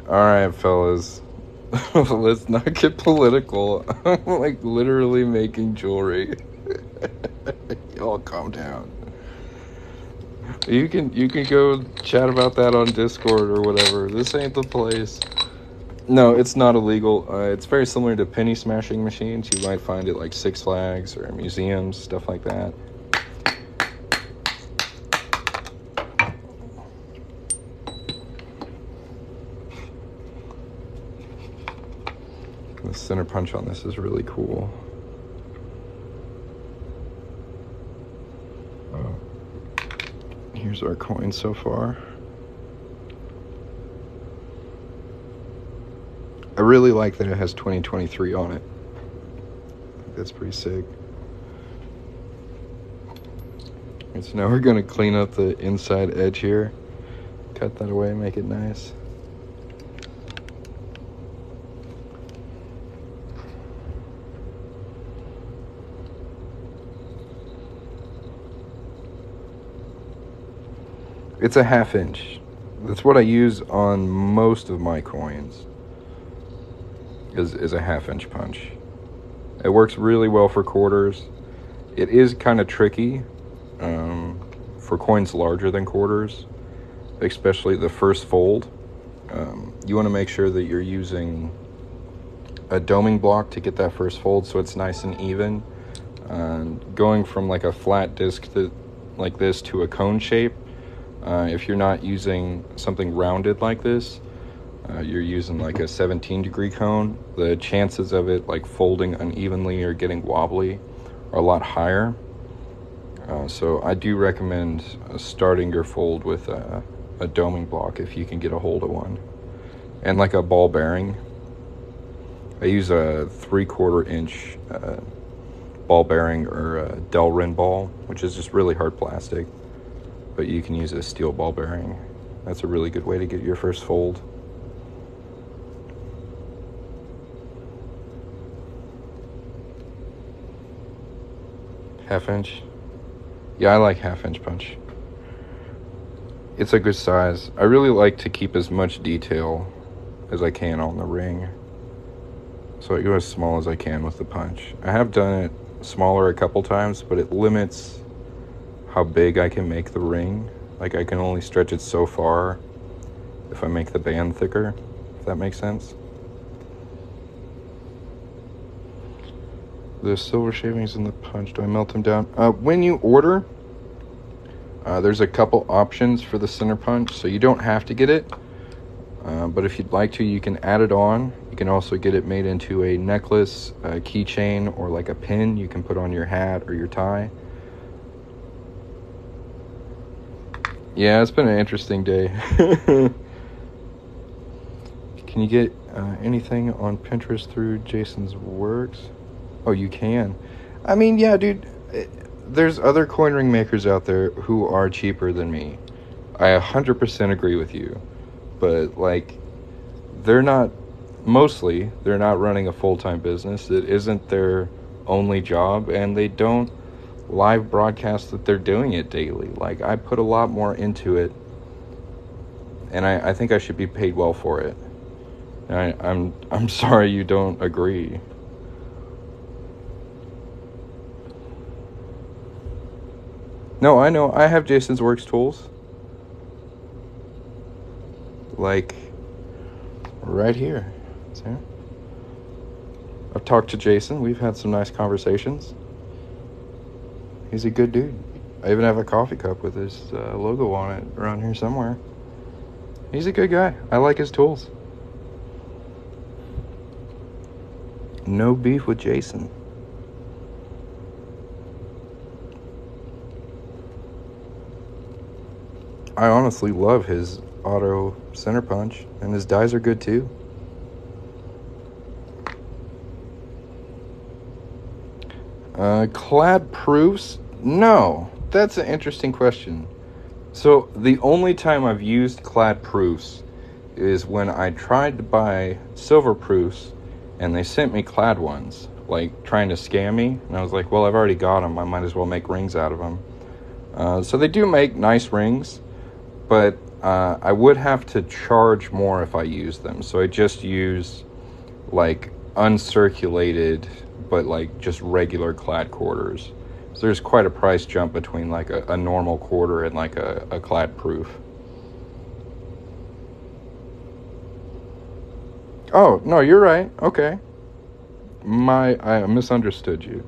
All right, fellas, let's not get political. I'm like literally making jewelry. Y'all calm down. You can go chat about that on Discord or whatever. This ain't the place. No, it's not illegal. It's very similar to penny smashing machines. You might find it like Six Flags or museums, stuff like that. The center punch on this is really cool. Here's our coin so far. I really like that it has 2023 on it. That's pretty sick. And so now we're going to clean up the inside edge here. Cut that away, make it nice. It's a 1/2 inch. That's what I use on most of my coins. Is a 1/2 inch punch. It works really well for quarters. It is kind of tricky for coins larger than quarters, especially the first fold. You want to make sure that you're using a doming block to get that first fold so it's nice and even. Going from like a flat disc like this to a cone shape, if you're not using something rounded like this, you're using like a 17-degree cone, the chances of it like folding unevenly or getting wobbly are a lot higher. So I do recommend starting your fold with a doming block if you can get a hold of one. And like a ball bearing. I use a 3/4 inch ball bearing or a Delrin ball, which is just really hard plastic. But you can use a steel ball bearing. That's a really good way to get your first fold. Half inch? Yeah, I like 1/2 inch punch. It's a good size. I really like to keep as much detail as I can on the ring. So I go as small as I can with the punch. I have done it smaller a couple times, but it limits how big I can make the ring. Like I can only stretch it so far if I make the band thicker, if that makes sense. The silver shavings in the punch, do I melt them down? When you order, there's a couple options for the center punch, so you don't have to get it. But if you'd like to, you can add it on. You can also get it made into a necklace, a keychain, or like a pin you can put on your hat or your tie. Yeah, it's been an interesting day. Can you get anything on Pinterest through Jason's works? Oh, you can. I mean, yeah, dude. There's other coin ring makers out there who are cheaper than me. I 100% agree with you. But, like, they're not running a full-time business. It isn't their only job, and they don't live broadcast that they're doing it daily. Like, I put a lot more into it, and I think I should be paid well for it. And I'm sorry you don't agree. No, I know. I have Jason's Works tools. Like, right here. See? I've talked to Jason. We've had some nice conversations. He's a good dude. I even have a coffee cup with his logo on it around here somewhere. He's a good guy. I like his tools. No beef with Jason. I honestly love his auto center punch, and his dies are good too. Clad proofs? No, that's an interesting question. So the only time I've used clad proofs is when I tried to buy silver proofs and they sent me clad ones, like trying to scam me. And I was like, well, I've already got them. I might as well make rings out of them. So they do make nice rings, but I would have to charge more if I use them. So I just use like uncirculated, but like just regular clad quarters. So there's quite a price jump between like a normal quarter and like a clad proof. Oh, no, you're right. Okay. I misunderstood you.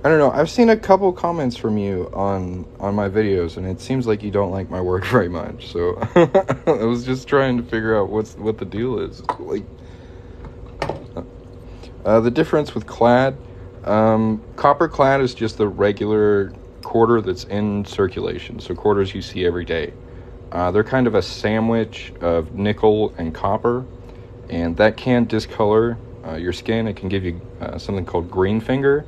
I don't know. I've seen a couple comments from you on my videos, and it seems like you don't like my work very much. So I was just trying to figure out what the deal is. Like, the difference with clad, copper clad is just the regular quarter that's in circulation. So quarters you see every day. They're kind of a sandwich of nickel and copper, and that can discolor your skin. It can give you something called green finger.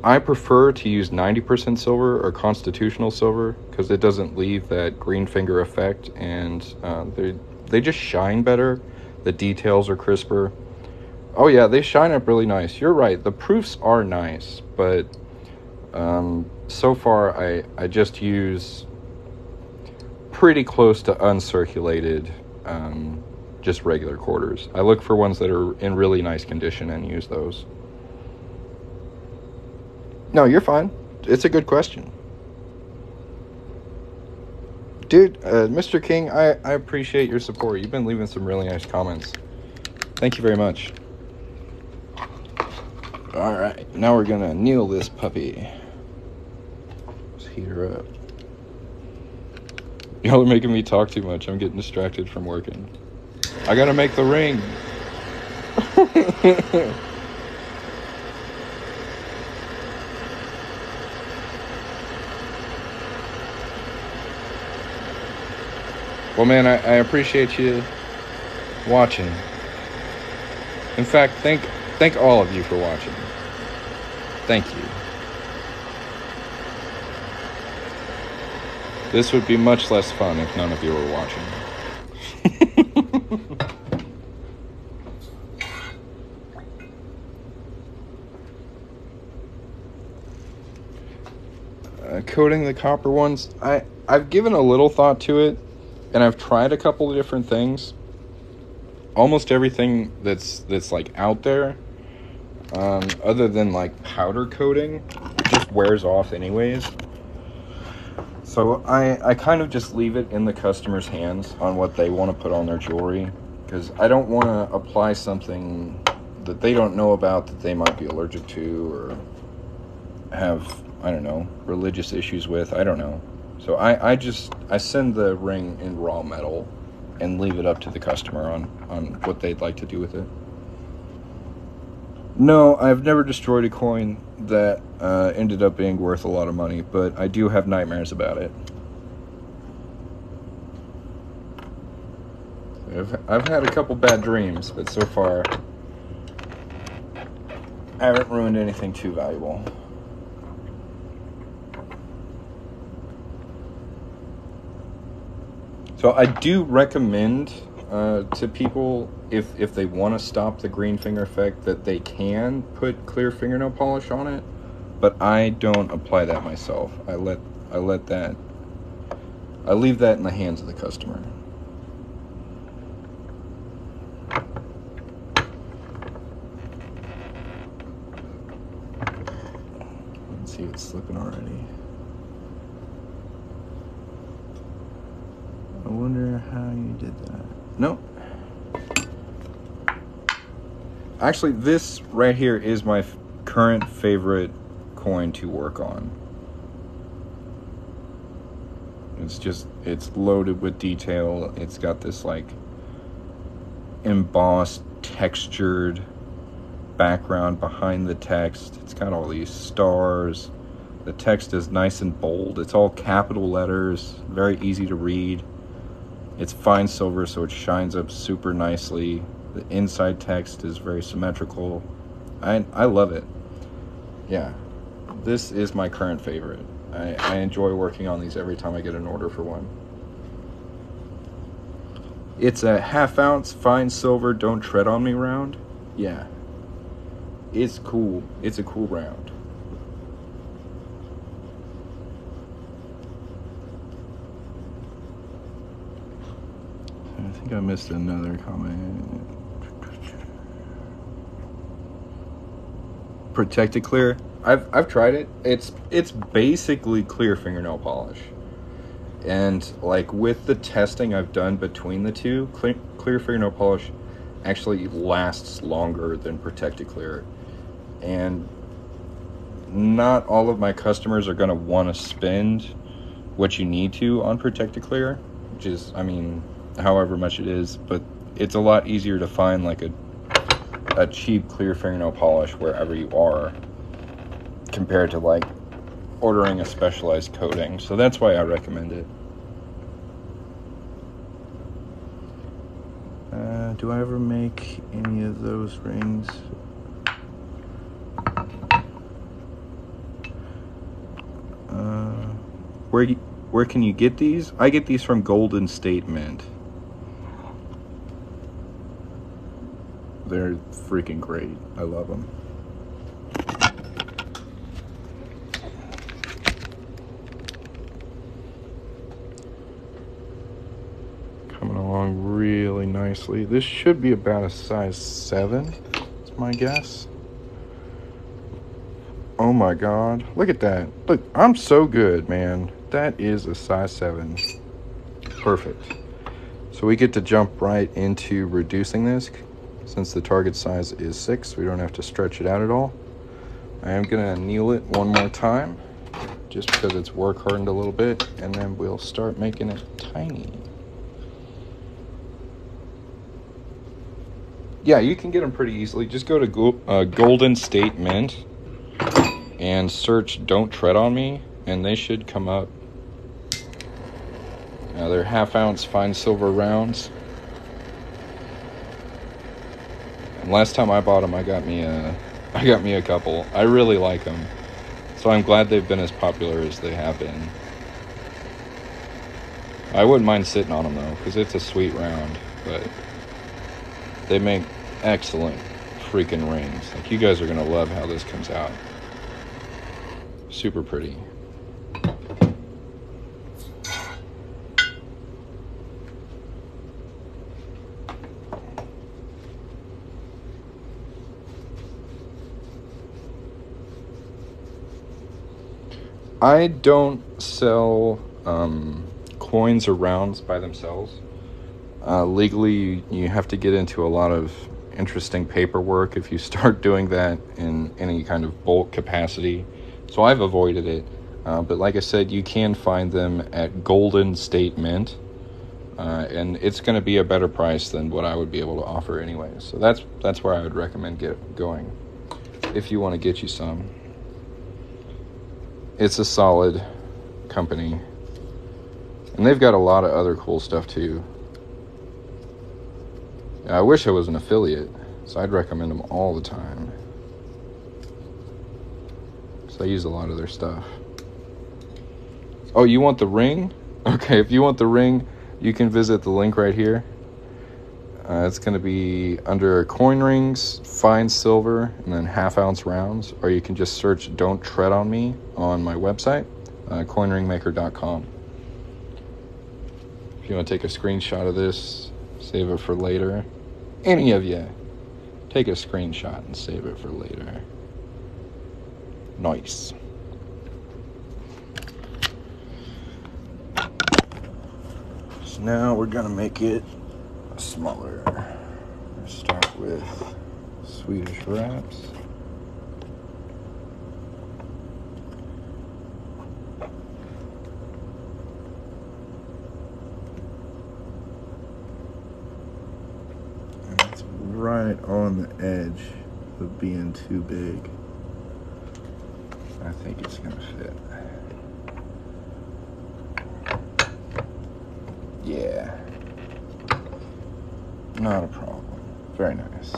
I prefer to use 90% silver or constitutional silver because it doesn't leave that green finger effect, and they just shine better. The details are crisper. Oh yeah, they shine up really nice. You're right. The proofs are nice, but so far I just use pretty close to uncirculated, just regular quarters. I look for ones that are in really nice condition and use those. No, you're fine. It's a good question. Dude, Mr. King, I appreciate your support. You've been leaving some really nice comments. Thank you very much. Alright, now we're gonna anneal this puppy. Let's heat her up. Y'all are making me talk too much. I'm getting distracted from working. I gotta make the ring. Well, man, I appreciate you watching. In fact, thank all of you for watching. Thank you. This would be much less fun if none of you were watching. Coating the copper ones, I've given a little thought to it. And I've tried a couple of different things. Almost everything that's like out there, other than like powder coating, just wears off anyways. So I kind of just leave it in the customer's hands on what they want to put on their jewelry, because I don't want to apply something that they don't know about, that they might be allergic to or have, I don't know, religious issues with. I don't know. So I send the ring in raw metal, and leave it up to the customer on what they'd like to do with it. No, I've never destroyed a coin that ended up being worth a lot of money, but I do have nightmares about it. I've had a couple bad dreams, but so far I haven't ruined anything too valuable. So I do recommend to people, if they want to stop the green finger effect, that they can put clear fingernail polish on it, but I don't apply that myself. I leave that in the hands of the customer. Let's see, it's slipping already. I wonder how you did that. Nope. Actually, this right here is my current favorite coin to work on. It's loaded with detail. It's got this like embossed, textured background behind the text. It's got all these stars. The text is nice and bold. It's all capital letters, very easy to read. It's fine silver, so it shines up super nicely. The inside text is very symmetrical. I love it. Yeah, this is my current favorite. I enjoy working on these every time I get an order for one. It's a 1/2 ounce fine silver, don't tread on me round. Yeah, it's cool. It's a cool round. I think I missed another comment. Protected clear. I've tried it. It's basically clear fingernail polish. And like with the testing I've done between the two, clear fingernail polish actually lasts longer than protected clear. And not all of my customers are going to want to spend what you need to on protected clear, which is, I mean, however much it is, but it's a lot easier to find like a cheap clear fingernail polish wherever you are compared to like ordering a specialized coating. So that's why I recommend it. Do I ever make any of those rings? Where can you get these? I get these from Golden State Mint. They're freaking great. I love them. Coming along really nicely. This should be about a size 7. That's my guess. Oh my God. Look at that. Look, I'm so good, man. That is a size 7. Perfect. So we get to jump right into reducing this. Since the target size is 6, we don't have to stretch it out at all. I am going to anneal it one more time, just because it's work hardened a little bit, and then we'll start making it tiny. Yeah, you can get them pretty easily. Just go to Golden State Mint and search Don't Tread on Me, and they should come up. They're 1/2 ounce fine silver rounds. And last time I bought them, I got me a couple. I really like them, so I'm glad they've been as popular as they have been. I wouldn't mind sitting on them though, because it's a sweet round. But they make excellent freaking rings. Like, you guys are gonna love how this comes out. Super pretty. I don't sell coins or rounds by themselves. Legally, you have to get into a lot of interesting paperwork if you start doing that in any kind of bulk capacity. So I've avoided it. But like I said, you can find them at Golden State Mint. and it's going to be a better price than what I would be able to offer anyway. So that's where I would recommend going if you want to get you some. It's a solid company, and they've got a lot of other cool stuff too. I wish I was an affiliate, so I'd recommend them all the time. So I use a lot of their stuff. Oh, you want the ring? Okay, if you want the ring, you can visit the link right here. It's going to be under coin rings, fine silver, and then half-ounce rounds. Or you can just search Don't Tread on Me on my website, coinringmaker.com. If you want to take a screenshot of this, save it for later. Any of you, take a screenshot and save it for later. Nice. So now we're going to make it smaller. Start with Swedish wraps. And it's right on the edge of being too big. I think it's going to fit. Yeah. Not a problem. Very nice.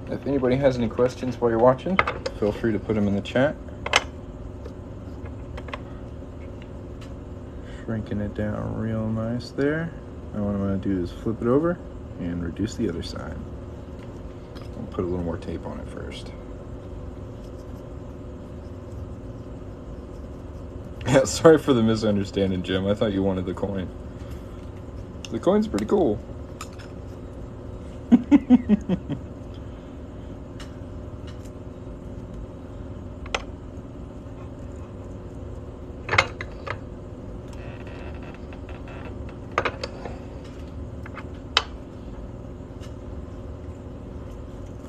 If anybody has any questions while you're watching, feel free to put them in the chat. Shrinking it down real nice there. Now what I'm going to do is flip it over and reduce the other side. I'll put a little more tape on it first. Yeah, sorry for the misunderstanding, Jim. I thought you wanted the coin. The coin's pretty cool.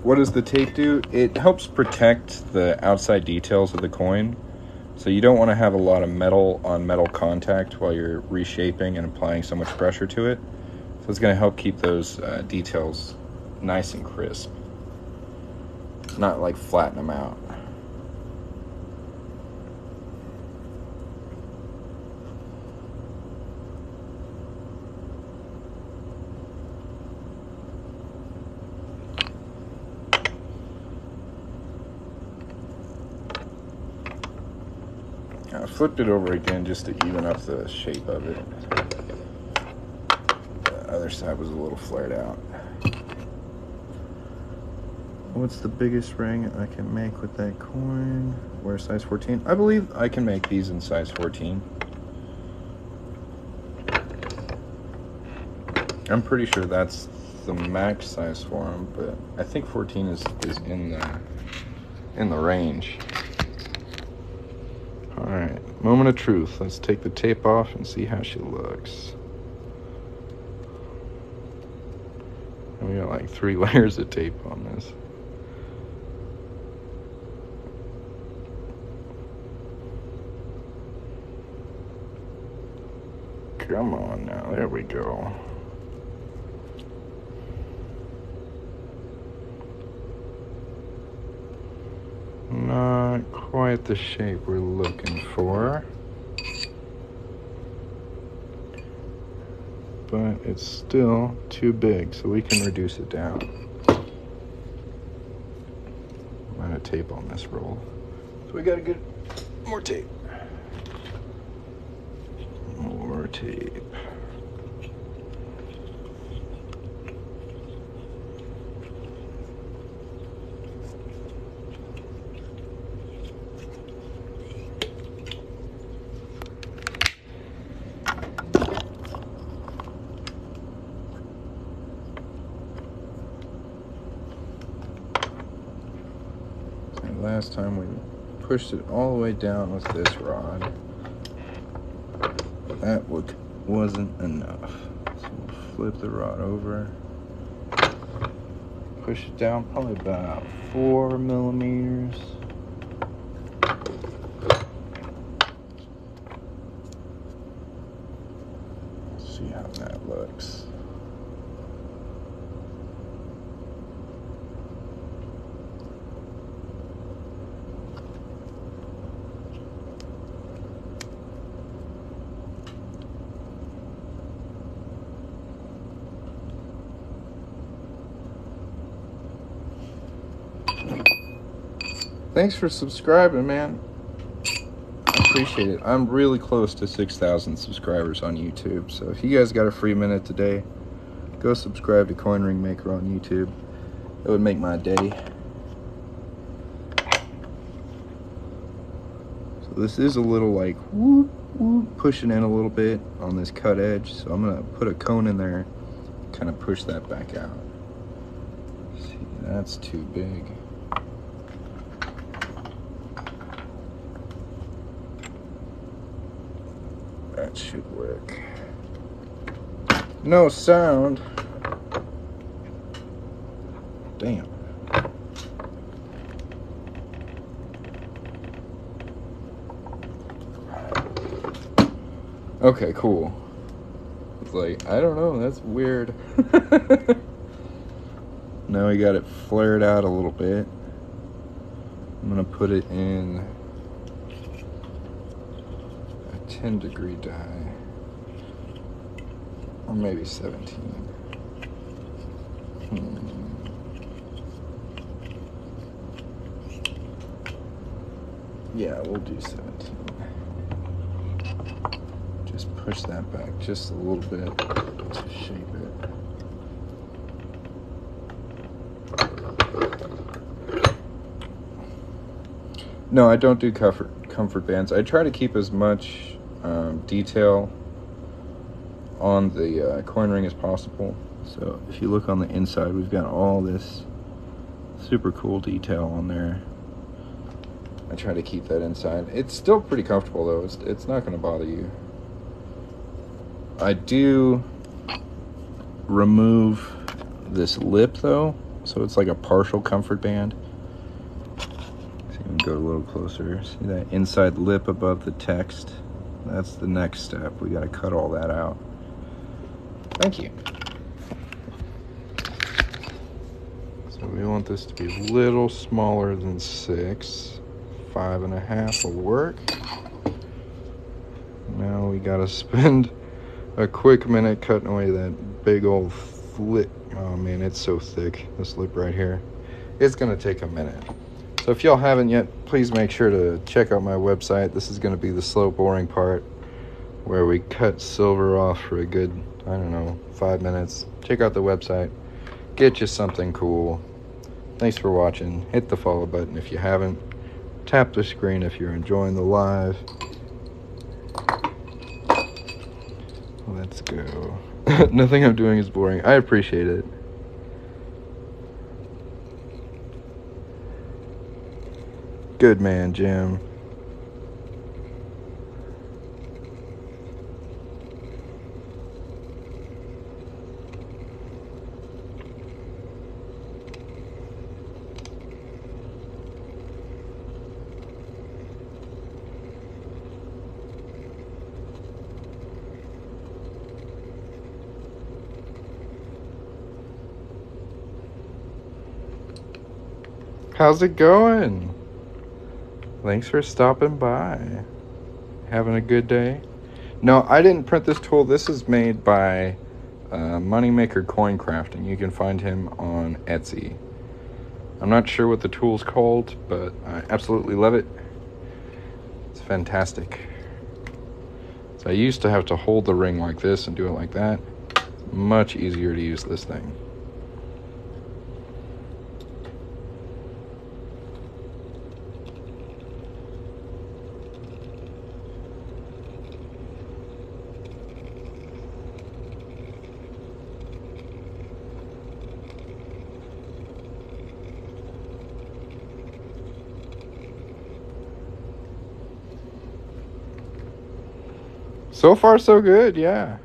What does the tape do? It helps protect the outside details of the coin. So you don't want to have a lot of metal on metal contact while you're reshaping and applying so much pressure to it. So it's going to help keep those details nice and crisp. Not like flatten them out. I flipped it over again just to even up the shape of it. The other side was a little flared out. What's the biggest ring I can make with that coin? Wear size 14? I believe I can make these in size 14. I'm pretty sure that's the max size for them, but I think 14 is in the range. Alright, moment of truth. Let's take the tape off and see how she looks. And we got like 3 layers of tape on this. Come on now, there we go. Not quite the shape we're looking for, but it's still too big, so we can reduce it down. I'm out of tape on this roll, so we gotta get more tape. More tape. Last time we pushed it all the way down with this rod. That wasn't enough. So we'll flip the rod over. Push it down probably about 4 millimeters. that looks. Thanks for subscribing, man. I appreciate it. I'm really close to 6,000 subscribers on YouTube. So if you guys got a free minute today, go subscribe to Coin Ring Maker on YouTube. It would make my day. So this is a little like whoop, whoop, pushing in a little bit on this cut edge. So I'm gonna put a cone in there, kind of push that back out. See, that's too big. That should work. No sound. Damn. Okay, cool. It's like, I don't know, that's weird. Now we got it flared out a little bit. I'm gonna put it in 10-degree die, or maybe 17. Yeah, we'll do 17. Just push that back just a little bit to shape it. No, I don't do comfort bands. I try to keep as much detail on the coin ring as possible. So if you look on the inside, we've got all this super cool detail on there. I try to keep that inside. It's still pretty comfortable though. It's not going to bother you. I do remove this lip though, so it's like a partial comfort band. So you can go a little closer. See that inside lip above the text? That's the next step. We got to cut all that out. Thank you. So we want this to be a little smaller than 6. 5.5 will work. Now we got to spend a quick minute cutting away that big old lip. Oh man, it's so thick, this lip right here. It's going to take a minute. So if y'all haven't yet, please make sure to check out my website. This is going to be the slow boring part where we cut silver off for a good, I don't know, 5 minutes. Check out the website. Get you something cool. Thanks for watching. Hit the follow button if you haven't. Tap the screen if you're enjoying the live. Let's go. Nothing I'm doing is boring. I appreciate it. Good man, Jim. How's it going? Thanks for stopping by. Having a good day? No, I didn't print this tool. This is made by Moneymaker Coin Crafting. You can find him on Etsy. I'm not sure what the tool's called, but I absolutely love it. It's fantastic. So I used to have to hold the ring like this and do it like that. It's much easier to use this thing. So far, so good, yeah.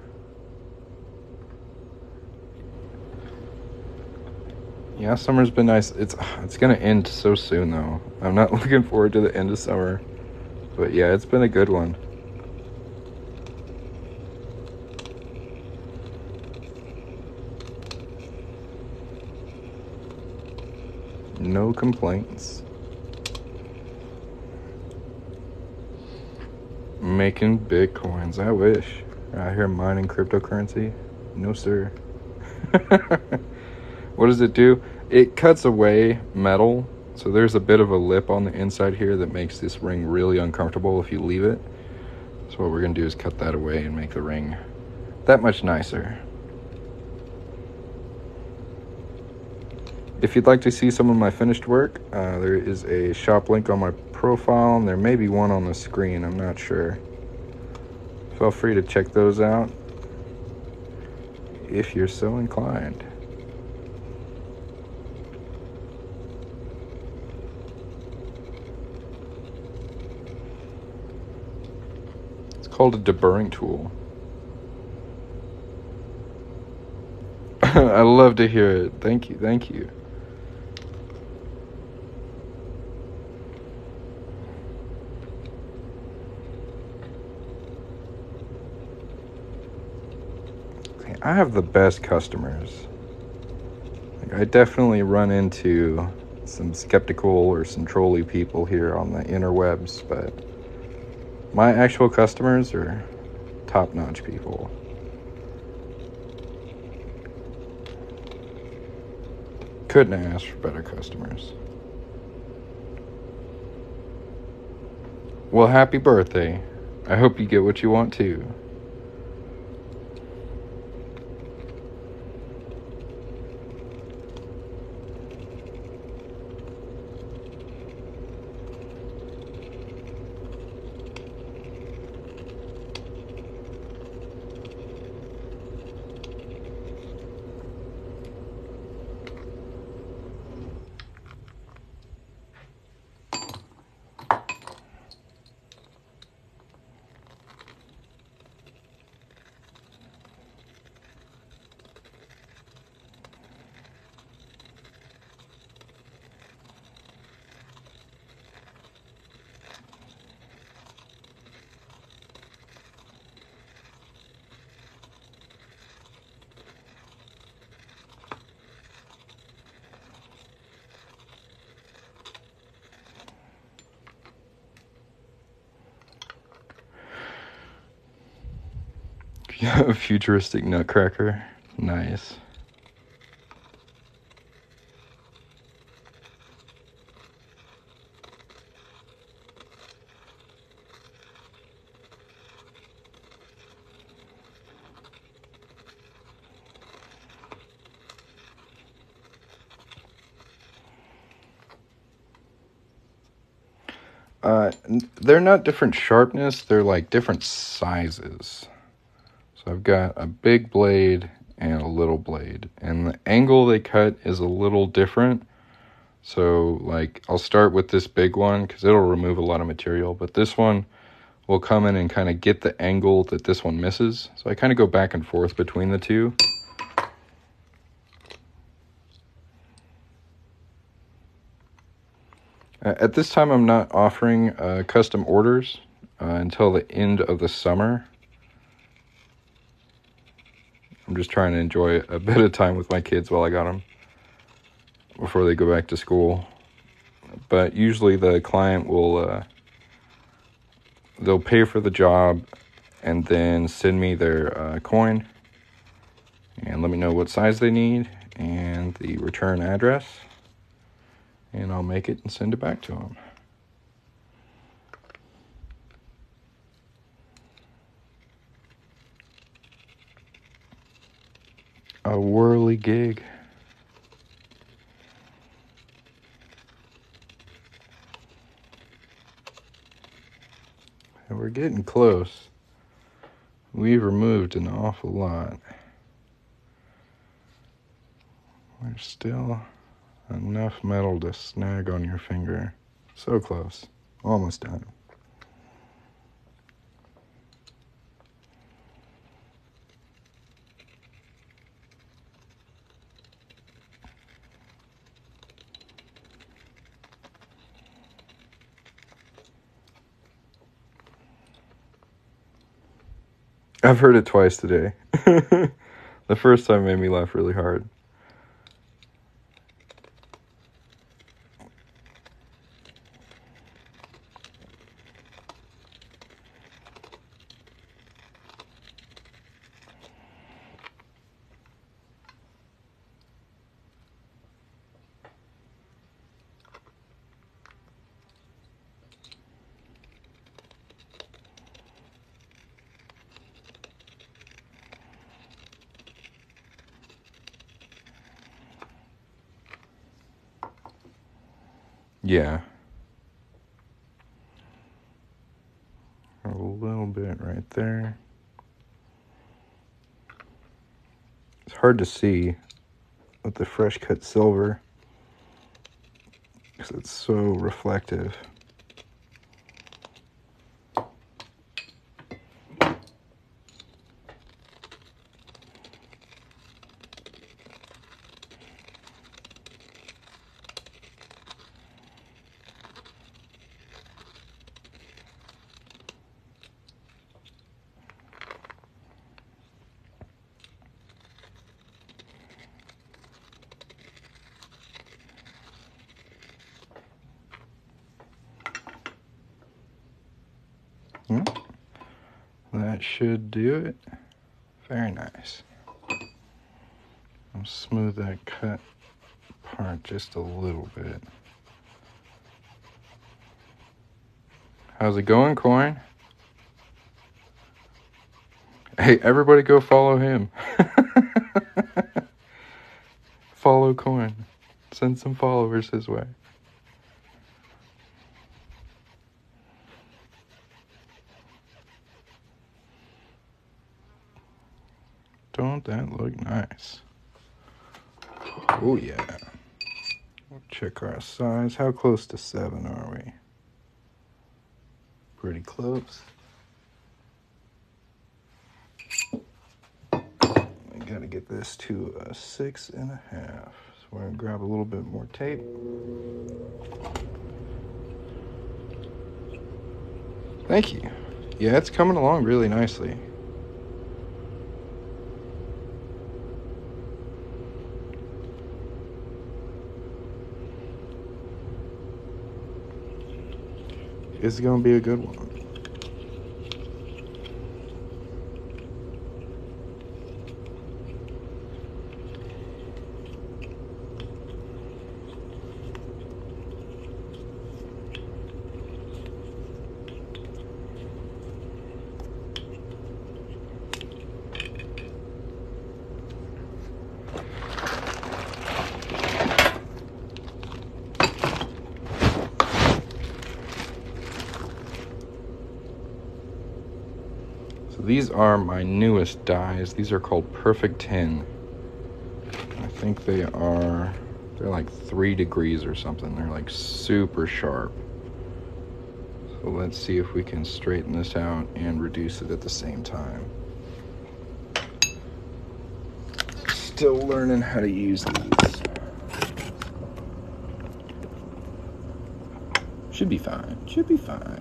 Yeah, summer's been nice. It's gonna end so soon, though. I'm not looking forward to the end of summer. But yeah, it's been a good one. No complaints. Making bitcoins. I wish. Out here mining cryptocurrency. No, sir. What does it do? It cuts away metal. So there's a bit of a lip on the inside here that makes this ring really uncomfortable if you leave it. So what we're going to do is cut that away and make the ring that much nicer. If you'd like to see some of my finished work, there is a shop link on my profile, and there may be one on the screen, I'm not sure. Feel free to check those out if you're so inclined. It's called a deburring tool. I love to hear it. Thank you, thank you. I have the best customers. Like, I definitely run into some skeptical or some trolly people here on the interwebs, but my actual customers are top-notch people. Couldn't ask for better customers. Well, happy birthday. I hope you get what you want too. A futuristic nutcracker. Nice. They're not different sharpness, they're like different sizes. So I've got a big blade and a little blade, and the angle they cut is a little different. So like I'll start with this big one because it'll remove a lot of material, but this one will come in and kind of get the angle that this one misses. So I kind of go back and forth between the two. At this time, I'm not offering custom orders until the end of the summer. I'm just trying to enjoy a bit of time with my kids while I got them before they go back to school. But usually the client will, they'll pay for the job and then send me their coin and let me know what size they need and the return address. And I'll make it and send it back to them. A whirly gig. And we're getting close. We've removed an awful lot. There's still enough metal to snag on your finger. So close. Almost done. I've heard it twice today. The first time made me laugh really hard. Yeah. A little bit right there. It's hard to see with the fresh cut silver because it's so reflective. That should do it. Very nice. I'll smooth that cut part just a little bit. How's it going, Coin? Hey, everybody go follow him. Follow Coin. Send some followers his way. Don't that look nice? Oh yeah. We'll check our size. How close to 7 are we? Pretty close. We gotta get this to a 6.5. So we're gonna grab a little bit more tape. Thank you. Yeah, it's coming along really nicely. It's gonna be a good one. These are my newest dies. These are called Perfect 10. I think they're like 3 degrees or something. They're like super sharp. So let's see if we can straighten this out and reduce it at the same time. Still learning how to use these. Should be fine. Should be fine.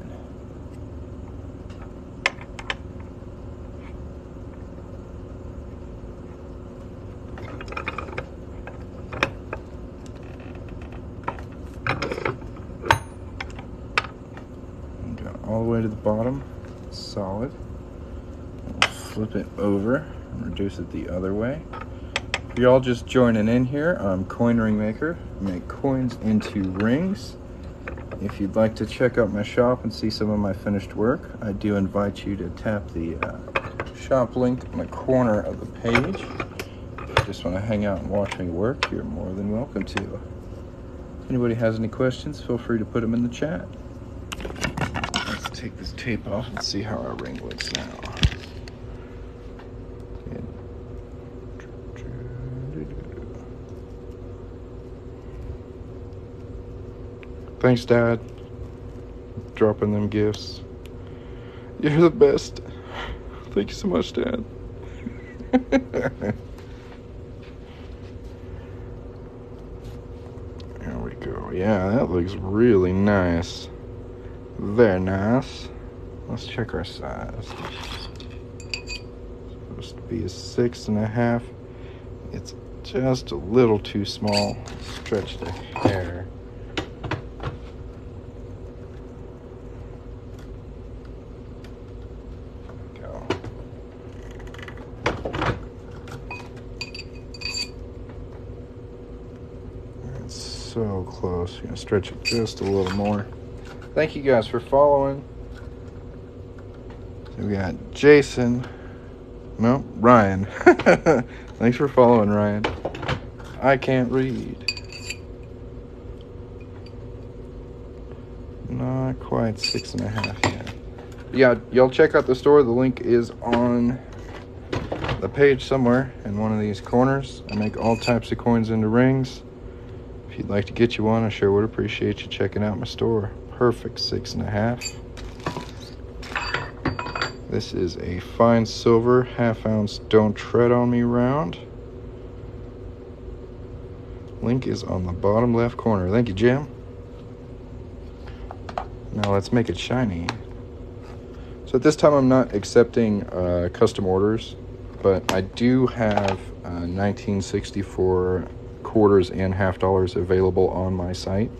All the way to the bottom, solid. We'll flip it over and reduce it the other way. If you're all just joining in here, I'm Coin Ring Maker. I make coins into rings. If you'd like to check out my shop and see some of my finished work, I do invite you to tap the shop link in the corner of the page. If you just want to hang out and watch me work, you're more than welcome to. If anybody has any questions, feel free to put them in the chat. Take this tape off and see how our ring looks now. Thanks, Dad. Dropping them gifts. You're the best. Thank you so much, Dad. There we go. Yeah, that looks really nice. Very nice. Let's check our size. Supposed to be a 6.5. It's just a little too small. Stretch the hair. Go. It's so close. You're gonna stretch it just a little more. Thank you guys for following. So we got Jason. No, Ryan. Thanks for following, Ryan. I can't read. Not quite 6.5 yet. Yeah, y'all check out the store. The link is on the page somewhere in one of these corners. I make all types of coins into rings. If you'd like to get you one, I sure would appreciate you checking out my store. Perfect 6.5. This is a fine silver 1/2 ounce Don't Tread on Me round. Link is on the bottom left corner. Thank you, Jim. Now let's make it shiny. So at this time I'm not accepting custom orders, but I do have 1964 quarters and $half available on my site,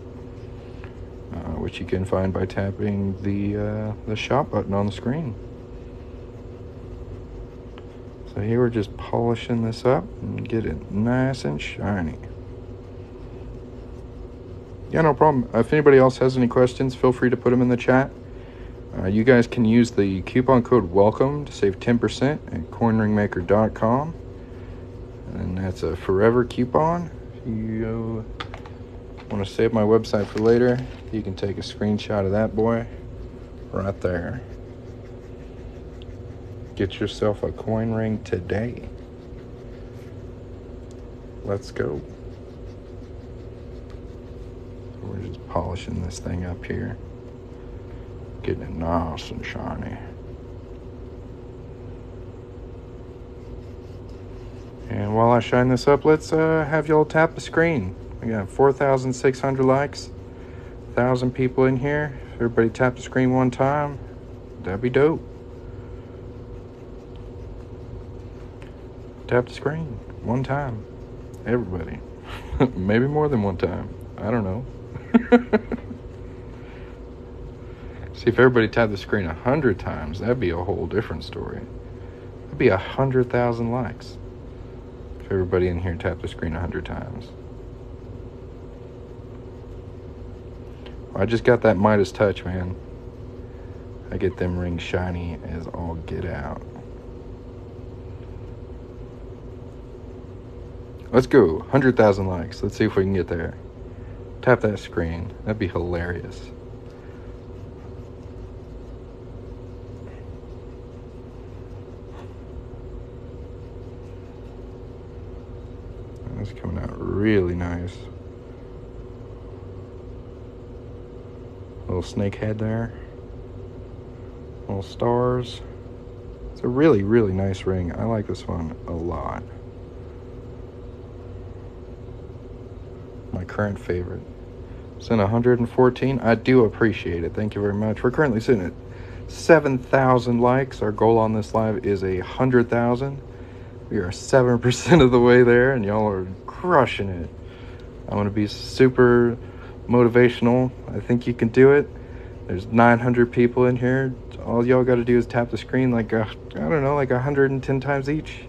which you can find by tapping the shop button on the screen. So here we're just polishing this up and get it nice and shiny. Yeah, no problem. If anybody else has any questions, feel free to put them in the chat. You guys can use the coupon code WELCOME to save 10% at coinringmaker.com. And that's a forever coupon. If you want to save my website for later, you can take a screenshot of that boy right there. Get yourself a coin ring today. Let's go. We're just polishing this thing up here. Getting it nice and shiny. And while I shine this up, let's have y'all tap the screen. We got 4,600 likes, 1,000 people in here. If everybody tap the screen one time, that'd be dope. Tap the screen one time. Everybody. Maybe more than one time. I don't know. See, if everybody tapped the screen 100 times, that'd be a whole different story. That'd be 100,000 likes. If everybody in here tapped the screen 100 times. I just got that Midas touch, man. I get them rings shiny as all get out. Let's go. 100,000 likes. Let's see if we can get there. Tap that screen. That'd be hilarious. That's coming out really nice. Little snake head there. Little stars. It's a really, really nice ring. I like this one a lot. My current favorite. It's in 114. I do appreciate it. Thank you very much. We're currently sitting at 7,000 likes. Our goal on this live is 100,000. We are 7% of the way there, and y'all are crushing it. I'm going to be super motivational. I think you can do it. There's 900 people in here. All y'all got to do is tap the screen like, I don't know, like 110 times each.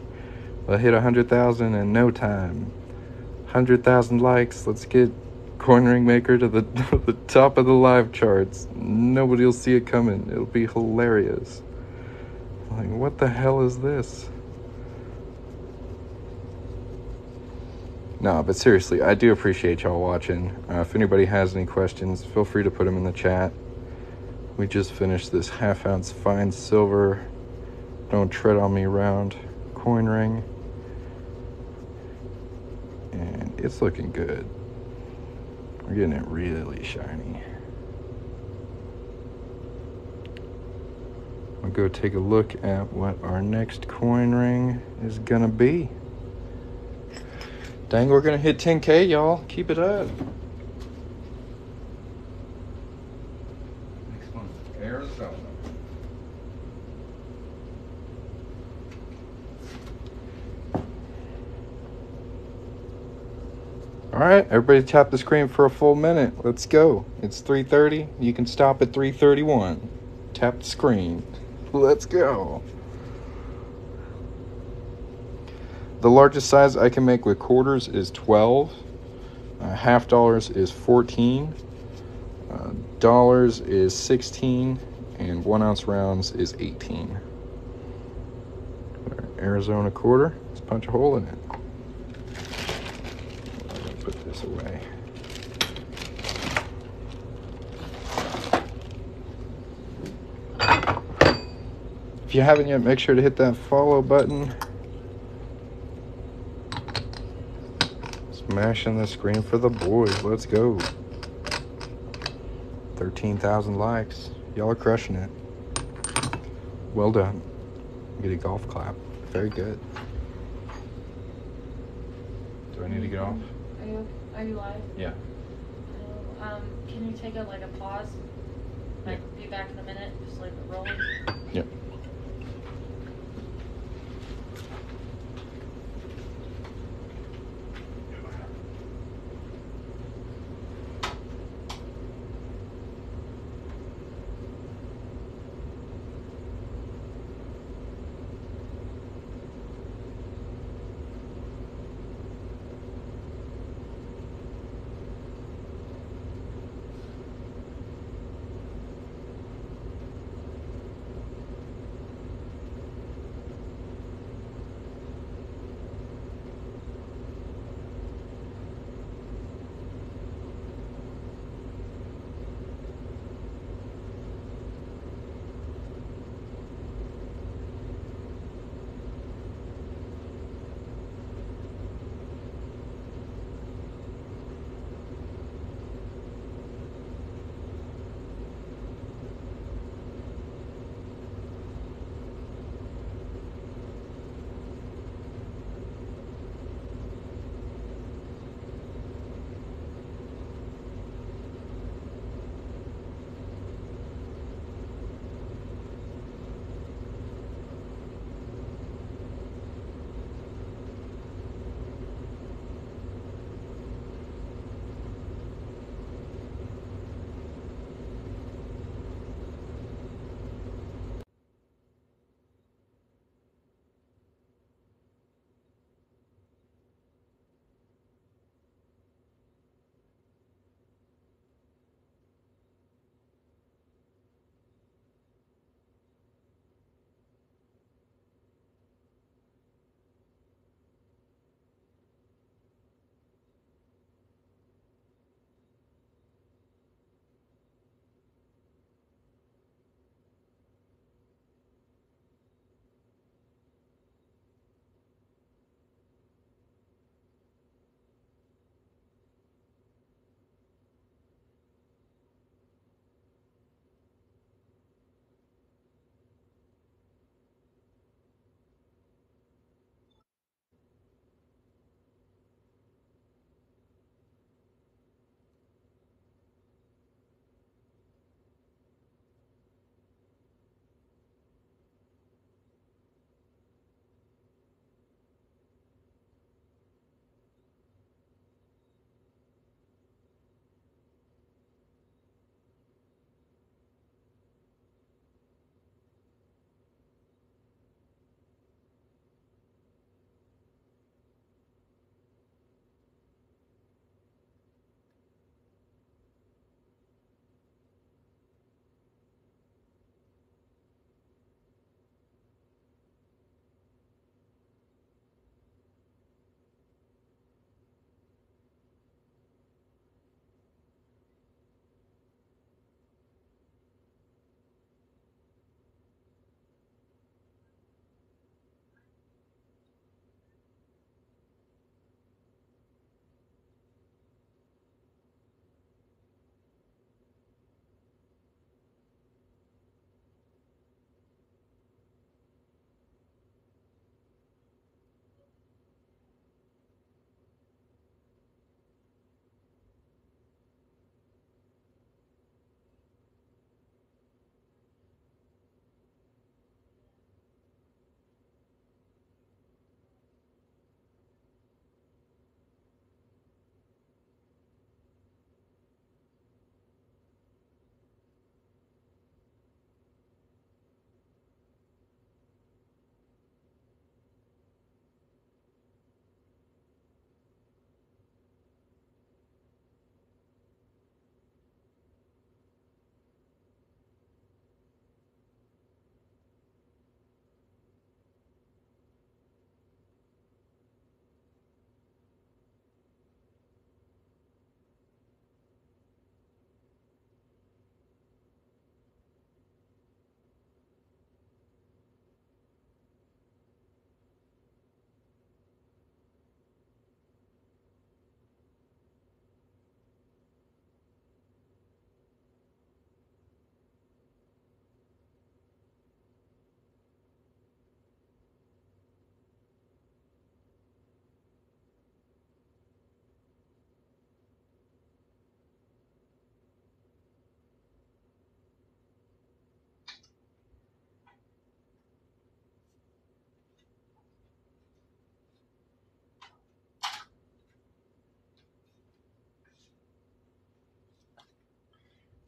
We'll hit 100,000 in no time. 100,000 likes. Let's get Coin Ring Maker to the top of the live charts. Nobody will see it coming. It'll be hilarious. Like, what the hell is this? No, but seriously, I do appreciate y'all watching. If anybody has any questions, feel free to put them in the chat. We just finished this 1/2 ounce fine silver Don't Tread on Me round coin ring. And it's looking good. We're getting it really shiny. I'll go take a look at what our next coin ring is gonna be. Dang, we're gonna hit 10K, y'all. Keep it up. Next one, Arizona. All right, everybody tap the screen for a full minute. Let's go. It's 3:30. You can stop at 3:31. Tap the screen. Let's go. The largest size I can make with quarters is 12. $half is 14. Dollars is 16. And 1 ounce rounds is 18. Arizona quarter. Let's punch a hole in it. I'm gonna put this away. If you haven't yet, make sure to hit that follow button. Smashing the screen for the boys. Let's go. 13,000 likes. Y'all are crushing it. Well done. Get a golf clap. Very good. Do I need to get off? Are you live? Yeah. Can you take a pause? Like, be back in a minute, just like rolling? Yep.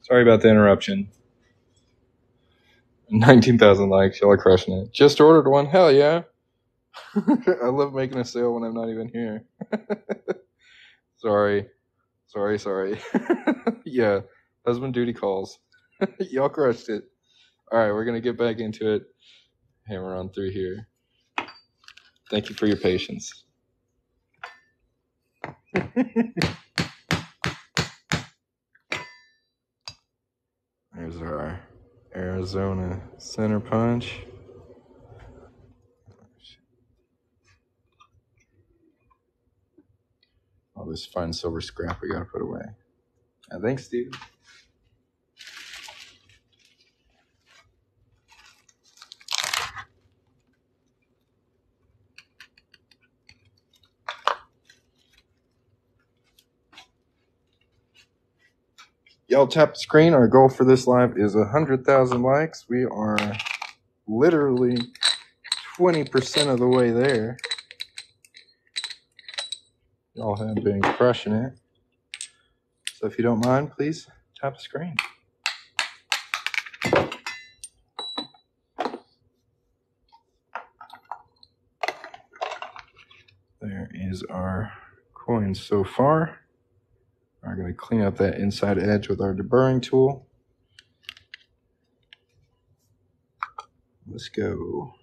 Sorry about the interruption. 19,000 likes. Y'all are crushing it. Just ordered one. Hell yeah. I love making a sale when I'm not even here. Sorry. Yeah. Husband duty calls. Y'all crushed it. All right, we're going to get back into it. Hammer on through here. Thank you for your patience. There's our Arizona center punch. All this fine silver scrap we got to put away. Thanks, Steve. Y'all tap the screen. Our goal for this live is 100,000 likes. We are literally 20% of the way there. Y'all have been crushing it. So if you don't mind, please tap the screen. There is our coins so far. We're going to clean up that inside edge with our deburring tool. Let's go.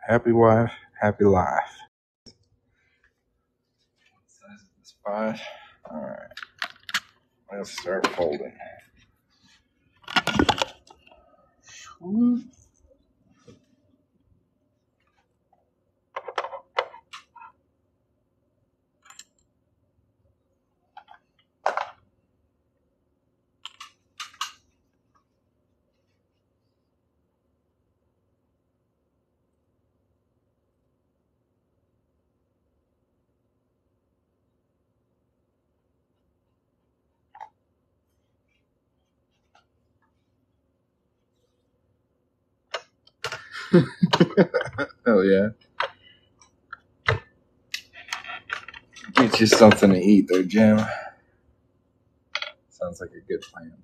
Happy wife, happy life. What size is this 5? All right. Let's start folding. Hell yeah. Get you something to eat there, Jim. Sounds like a good plan.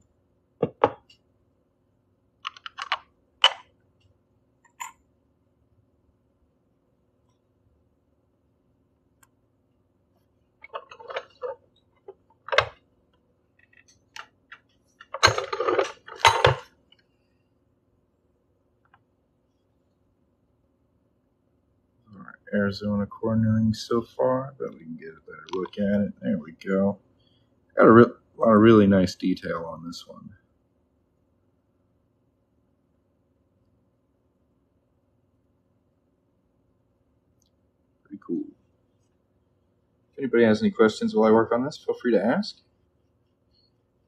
Arizona cornering so far, but we can get a better look at it. There we go. Got a lot of really nice detail on this one. Pretty cool. If anybody has any questions while I work on this, feel free to ask.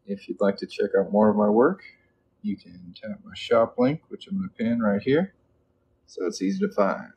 If you'd like to check out more of my work, you can tap my shop link, which I'm going to pin right here, so it's easy to find.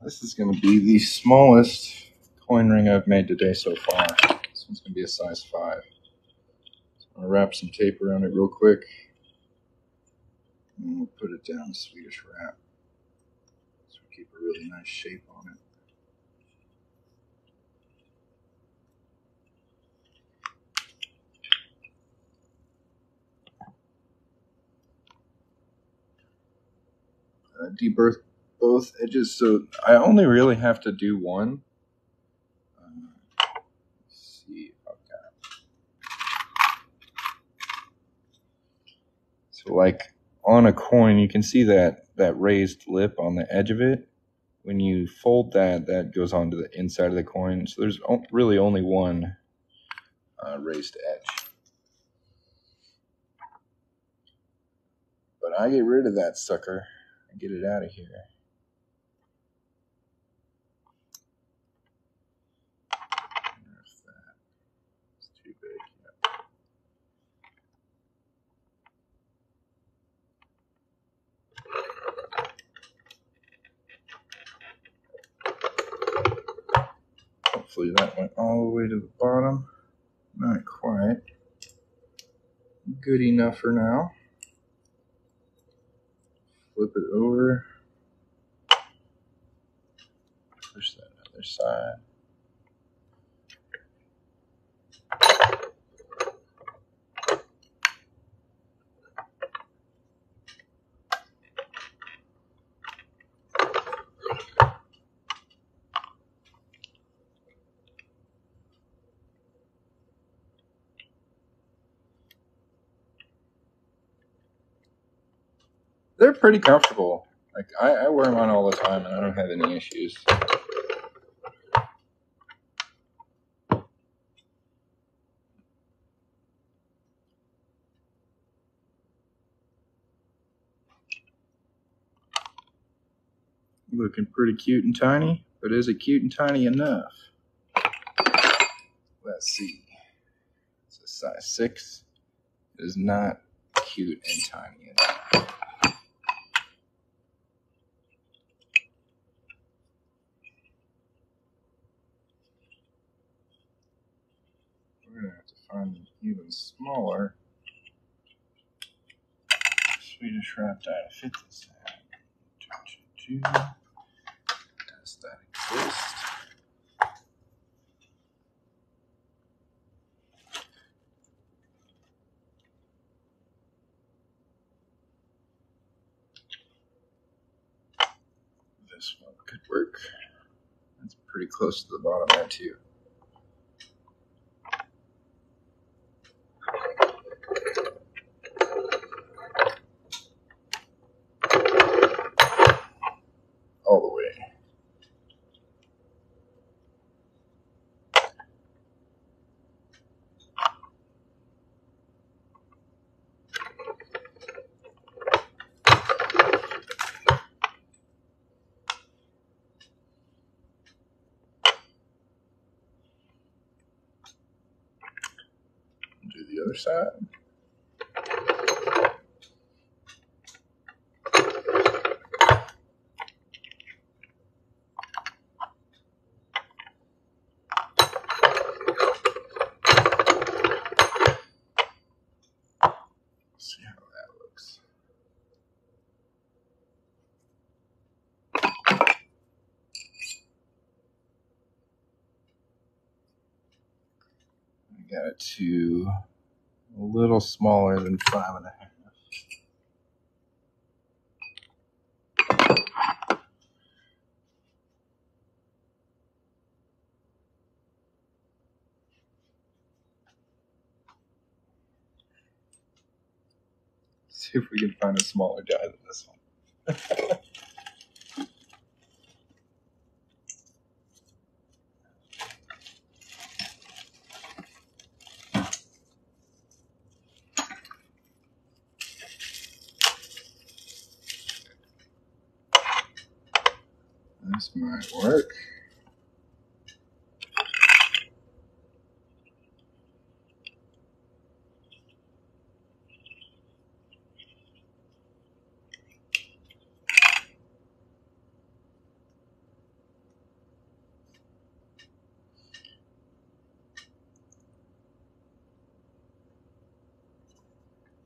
This is going to be the smallest coin ring I've made today so far. This one's going to be a size 5. So I'm going to wrap some tape around it real quick. And we'll put it down in Swedish wrap. So we'll keep a really nice shape on it. Deburr both edges, so I only really have to do one. Let's see if I've got. So like on a coin, you can see that raised lip on the edge of it. when you fold that, that goes onto the inside of the coin. So there's really only one raised edge. But I get rid of that sucker and get it out of here. It's too big. Hopefully that went all the way to the bottom. Not quite. Good enough for now. Flip it over. Push that other side. They're pretty comfortable. Like I wear them on all the time and I don't have any issues. Looking pretty cute and tiny, but is it cute and tiny enough? Let's see. It's a size 6. It is not cute and tiny enough. We're going to have to find an even smaller Swedish wrap die to fit this in. 2, 2, 2. Does that exist? This one could work. That's pretty close to the bottom there too. All the way. Do the other side. See how that looks. I got it to a little smaller than 5.5. See if we can find a smaller die than this one. This might work.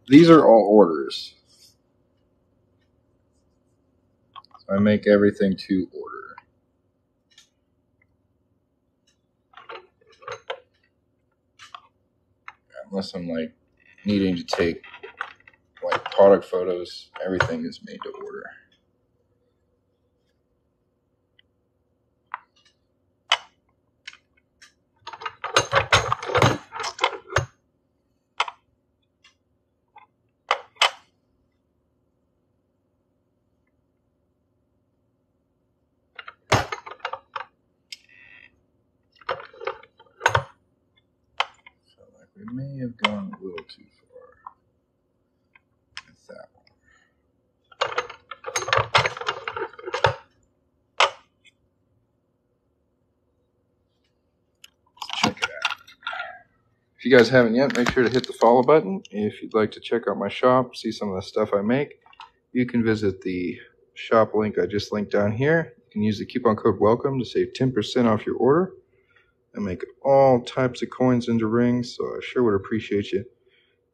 These are all orders. I make everything to order. Unless I'm like needing to take like product photos, everything is made to order. We may have gone a little too far with that one. Check it out. If you guys haven't yet, make sure to hit the follow button. If you'd like to check out my shop, see some of the stuff I make, you can visit the shop link I just linked down here. You can use the coupon code WELCOME to save 10% off your order. I make all types of coins into rings, so I sure would appreciate you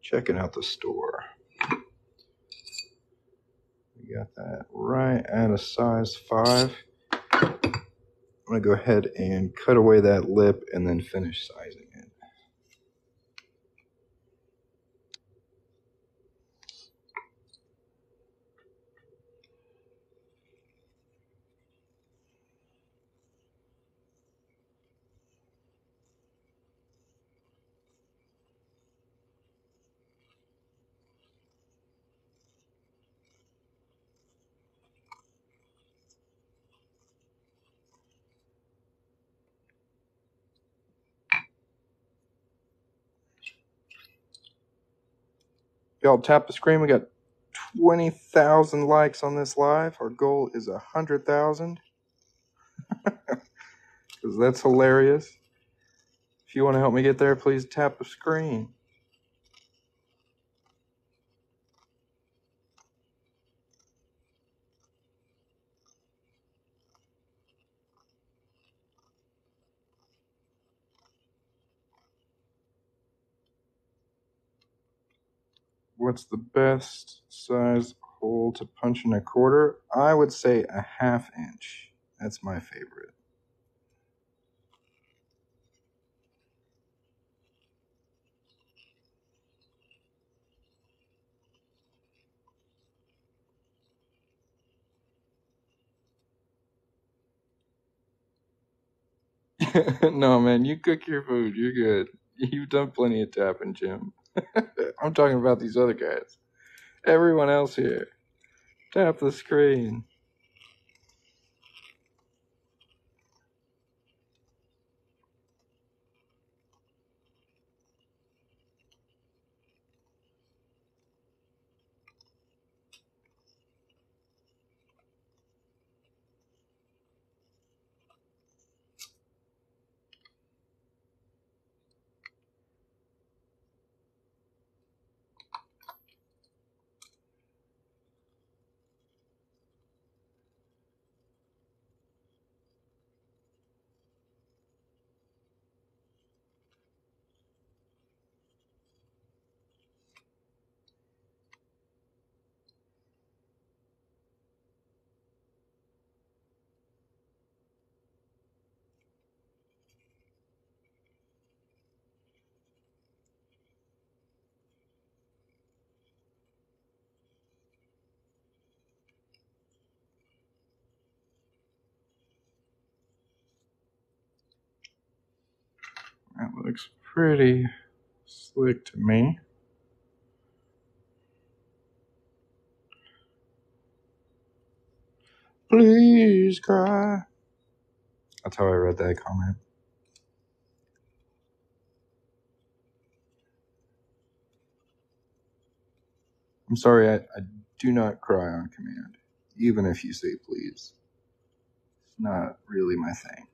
checking out the store. We got that right at a size 5. I'm going to go ahead and cut away that lip and then finish sizing it. Y'all tap the screen. We got 20,000 likes on this live. Our goal is 100,000. Because that's hilarious. If you want to help me get there, please tap the screen. What's the best size hole to punch in a quarter? I would say a 1/2 inch. That's my favorite. No, man, you cook your food. You're good. You've done plenty of tapping, Jim. I'm talking about these other guys. Everyone else here. Tap the screen. That looks pretty slick to me. Please cry. That's how I read that comment. I'm sorry, I do not cry on command, even if you say please. It's not really my thing.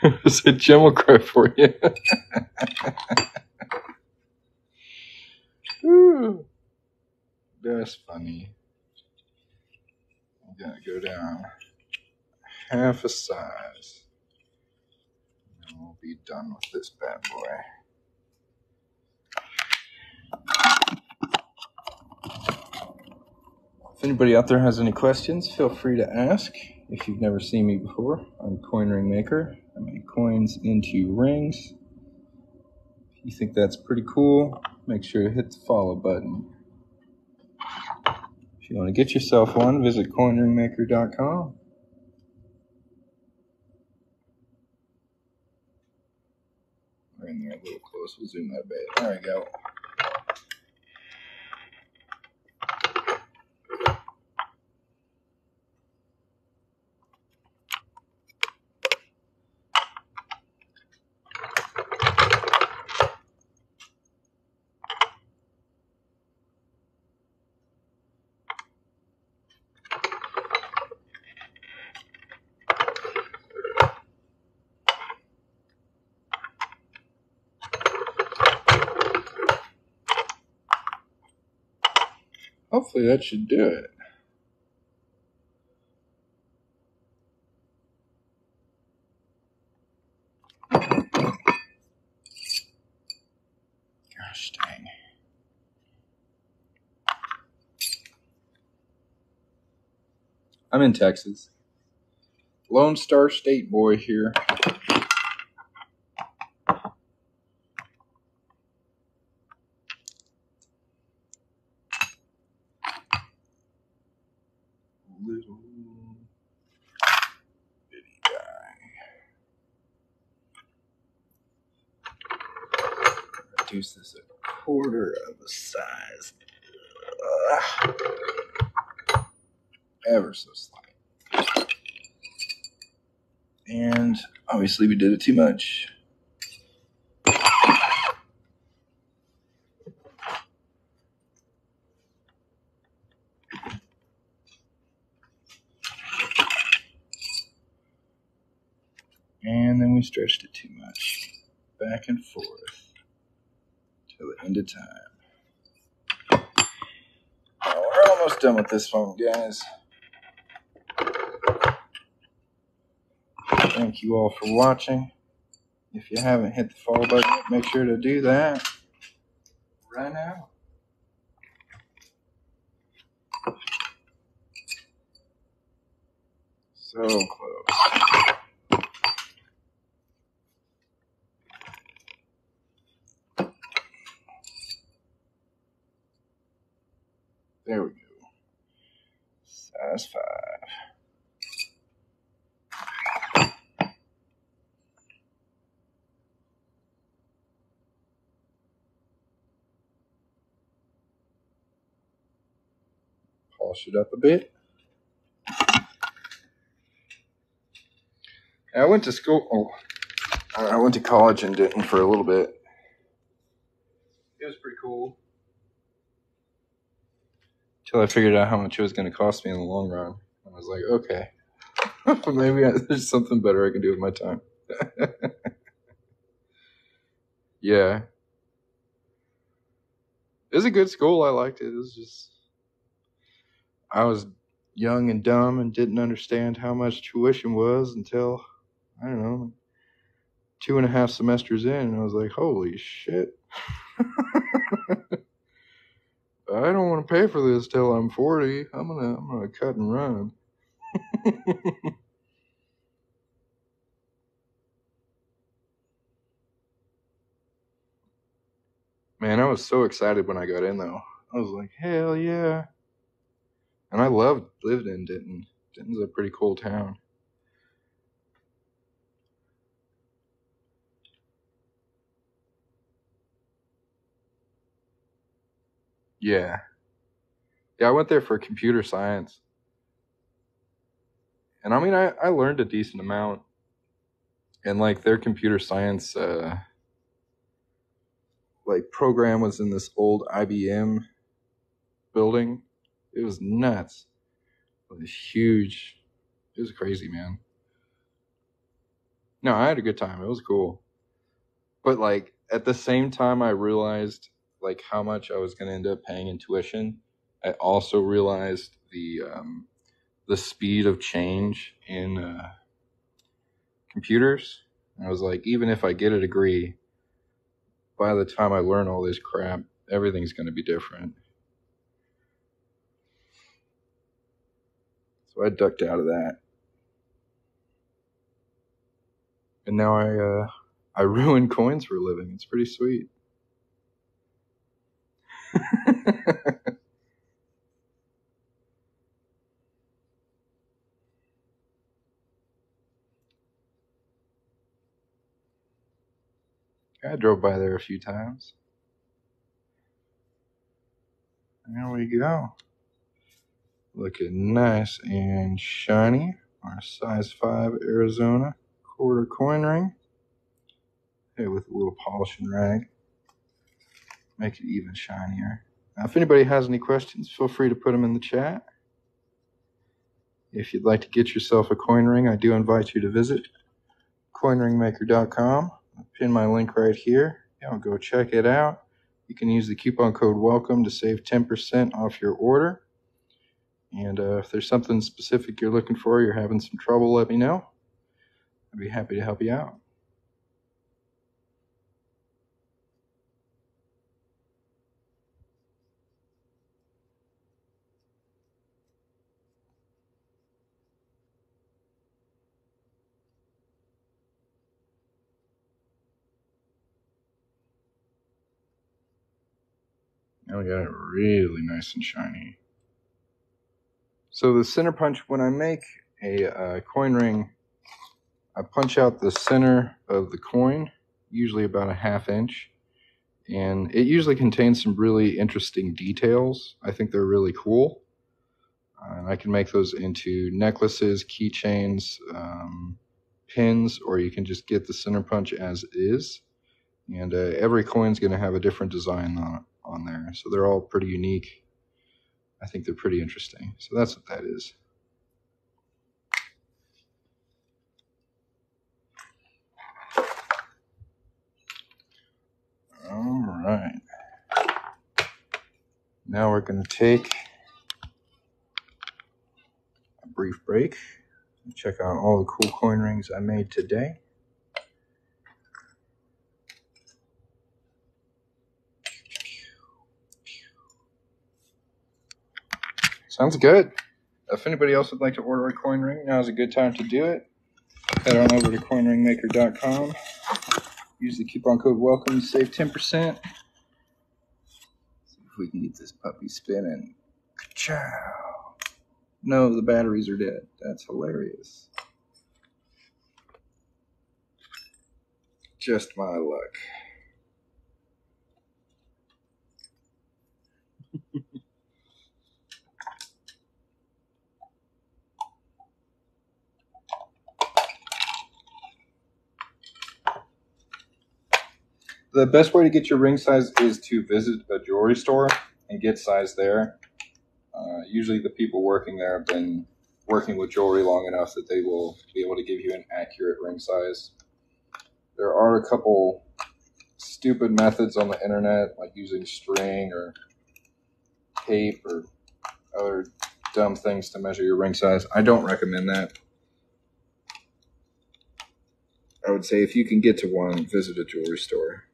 It's a Jim will cry for you. Ooh, that's funny. I'm gonna go down 1/2 a size. And we'll be done with this bad boy. If anybody out there has any questions, feel free to ask. If you've never seen me before, I'm Coin Ring Maker. I make coins into rings. If you think that's pretty cool, make sure to hit the follow button. If you want to get yourself one, visit coinringmaker.com. We're in there a little close. We'll zoom that a bit. There we go. Hopefully that should do it. Gosh dang. I'm in Texas. Lone Star State boy here. Little bitty guy. Reduce this a quarter of the size. Ever so slight. And obviously we did it too much. And then we stretched it too much. Back and forth. Till the end of time. Well, we're almost done with this one, guys. Thank you all for watching. If you haven't hit the follow button, make sure to do that right now. So close. There we go. Size 5. Polish it up a bit. I went to school. I went to college in Denton for a little bit. It was pretty cool. Until I figured out how much it was going to cost me in the long run. I was like, okay, maybe there's something better I can do with my time. Yeah. It was a good school. I liked it. It was just, I was young and dumb and didn't understand how much tuition was until, I don't know, 2.5 semesters in. And I was like, holy shit. I don't want to pay for this till I'm 40. I'm gonna cut and run. Man, I was so excited when I got in though. I was like, hell yeah. And I lived in Denton. Denton's a pretty cool town. Yeah. Yeah, I went there for computer science. And I mean, I learned a decent amount. And like their computer science like program was in this old IBM building. It was nuts. It was huge. It was crazy, man. No, I had a good time. It was cool. But like at the same time I realized like how much I was going to end up paying in tuition, I also realized the speed of change in computers. And I was like, even if I get a degree, by the time I learn all this crap, everything's going to be different. So I ducked out of that. And now I ruin coins for a living. It's pretty sweet. I drove by there a few times. There we go. Looking nice and shiny. Our size 5 Arizona quarter coin ring. Hey, with a little polishing rag. Make it even shinier. Now, if anybody has any questions, feel free to put them in the chat. If you'd like to get yourself a coin ring, I do invite you to visit coinringmaker.com. I'll pin my link right here. Go check it out. You can use the coupon code WELCOME to save 10% off your order. And if there's something specific you're looking for, you're having some trouble, let me know. I'd be happy to help you out. Now we got it really nice and shiny. So the center punch, when I make a coin ring, I punch out the center of the coin, usually about a 1/2 inch. And it usually contains some really interesting details. I think they're really cool. And I can make those into necklaces, keychains, pins, or you can just get the center punch as is. And every coin's going to have a different design on there. So they're all pretty unique. I think they're pretty interesting. So that's what that is. All right. Now we're going to take a brief break and check out all the cool coin rings I made today. Sounds good. If anybody else would like to order a coin ring, now's a good time to do it. Head on over to coinringmaker.com. Use the coupon code WELCOME to save 10%. See if we can get this puppy spinning. Ka-chow. No, the batteries are dead. That's hilarious. Just my luck. The best way to get your ring size is to visit a jewelry store and get size there. Usually the people working there have been working with jewelry long enough that they will be able to give you an accurate ring size. There are a couple stupid methods on the internet, like using string or tape or other dumb things to measure your ring size. I don't recommend that. I would say if you can get to one, visit a jewelry store.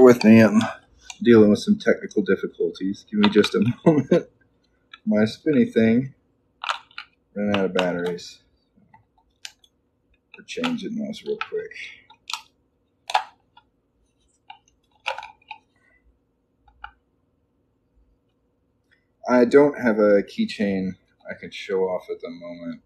with me. I'm dealing with some technical difficulties. Give me just a moment. My spinny thing ran out of batteries. We're changing those real quick. I don't have a keychain I can show off at the moment.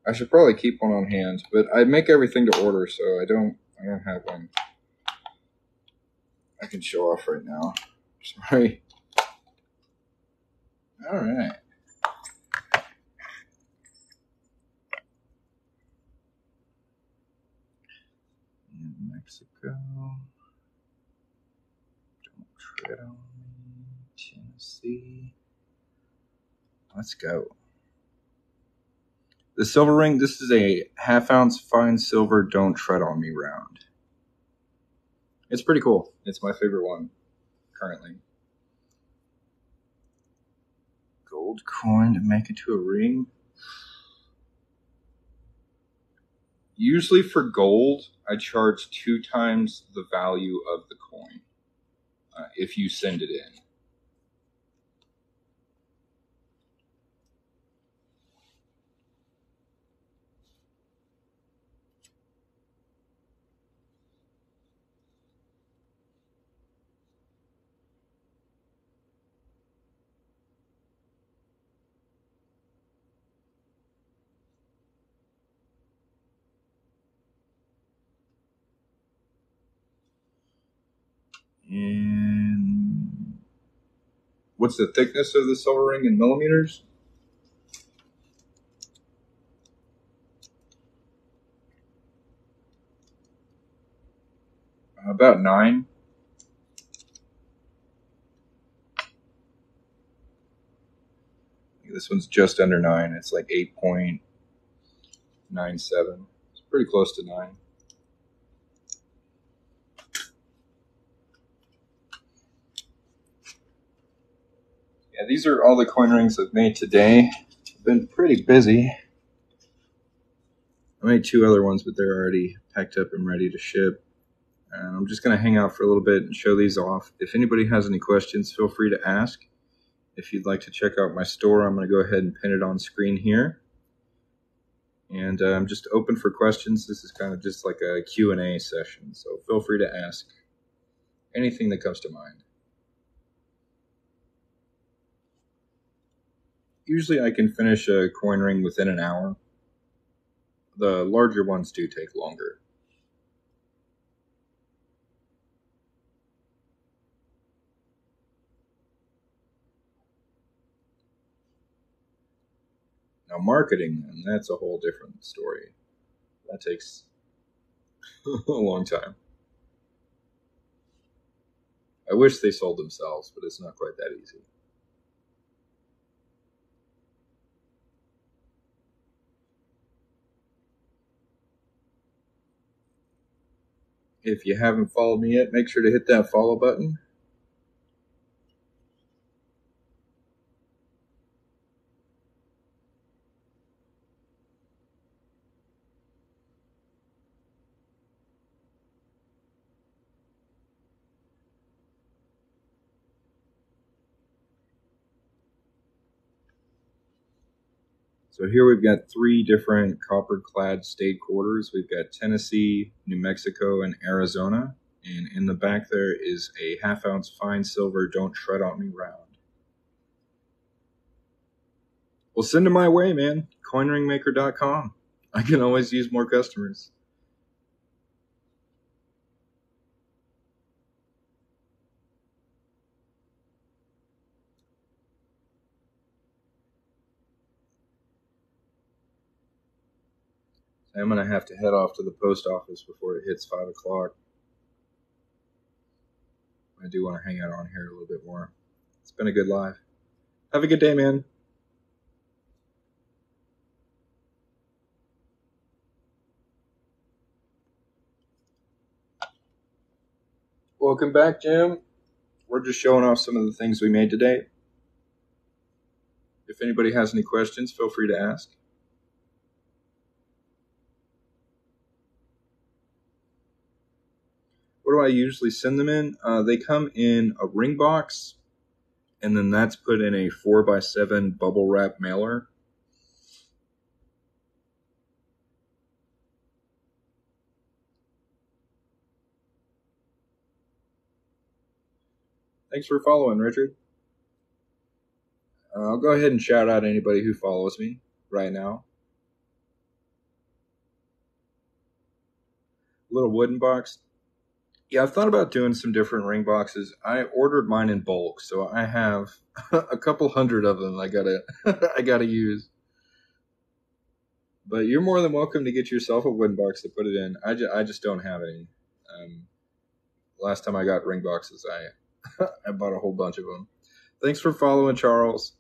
I should probably keep one on hand, but I make everything to order, so I don't have one I can show off right now. Sorry. All right. New Mexico. Don't tread on me. Tennessee. Let's go. The silver ring, this is a 1/2 ounce fine silver don't tread on me round. It's pretty cool. It's my favorite one currently. Gold coin to make it to a ring. Usually for gold, I charge 2 times the value of the coin if you send it in. And what's the thickness of the silver ring in millimeters? About 9. This one's just under 9. It's like 8.97. It's pretty close to 9. Yeah, these are all the coin rings I've made today. I've been pretty busy. I made 2 other ones, but they're already packed up and ready to ship. And I'm just going to hang out for a little bit and show these off. If anybody has any questions, feel free to ask. If you'd like to check out my store, I'm going to go ahead and pin it on screen here. And I'm just open for questions. This is kind of just like a Q&A session, so feel free to ask anything that comes to mind. Usually I can finish a coin ring within an hour. The larger ones do take longer. Now marketing them, that's a whole different story. That takes a long time. I wish they sold themselves, but it's not quite that easy. If you haven't followed me yet, make sure to hit that follow button. So here we've got 3 different copper-clad state quarters. We've got Tennessee, New Mexico, and Arizona. And in the back there is a 1/2 ounce fine silver don't tread on me round. Well, send them my way, man. Coinringmaker.com. I can always use more customers. I'm going to have to head off to the post office before it hits 5 o'clock. I do want to hang out on here a little bit more. It's been a good live. Have a good day, man. Welcome back, Jim. We're just showing off some of the things we made today. If anybody has any questions, feel free to ask. do I usually send them in? They come in a ring box, and then that's put in a 4x7 bubble wrap mailer. Thanks for following, Richard. I'll go ahead and shout out anybody who follows me right now. Little wooden box. Yeah, I've thought about doing some different ring boxes. I ordered mine in bulk, so I have a couple hundred of them I gotta use. But you're more than welcome to get yourself a wooden box to put it in. I just don't have any. Last time I got ring boxes, I bought a whole bunch of them. Thanks for following, Charles.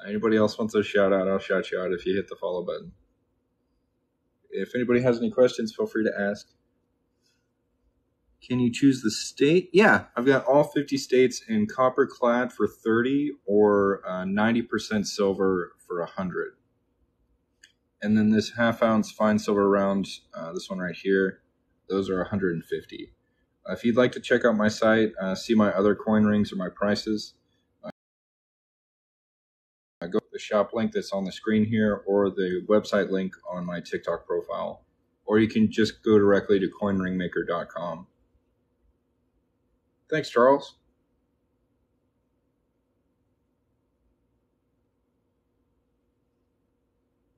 Anybody else wants a shout out, I'll shout you out if you hit the follow button. If anybody has any questions, feel free to ask. Can you choose the state? Yeah, I've got all 50 states in copper clad for 30 or 90% silver for 100. And then this half ounce fine silver round, this one right here, those are 150. If you'd like to check out my site, see my other coin rings or my prices, go to the shop link that's on the screen here or the website link on my TikTok profile. Or you can just go directly to coinringmaker.com. Thanks, Charles.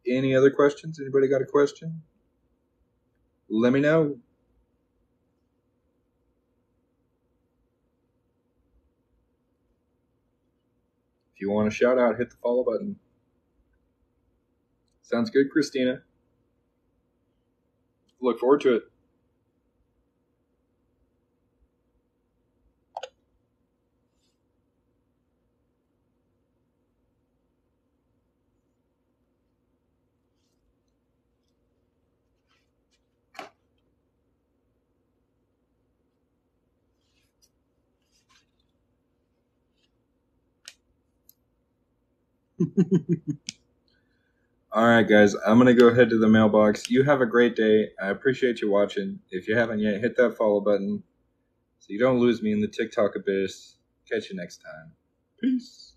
Any other questions? Anybody got a question? Let me know. If you want a shout out, hit the follow button. Sounds good, Christina. Look forward to it. All right, guys, I'm going to go ahead to the mailbox. You have a great day. I appreciate you watching. If you haven't yet, hit that follow button so you don't lose me in the TikTok abyss. Catch you next time. Peace.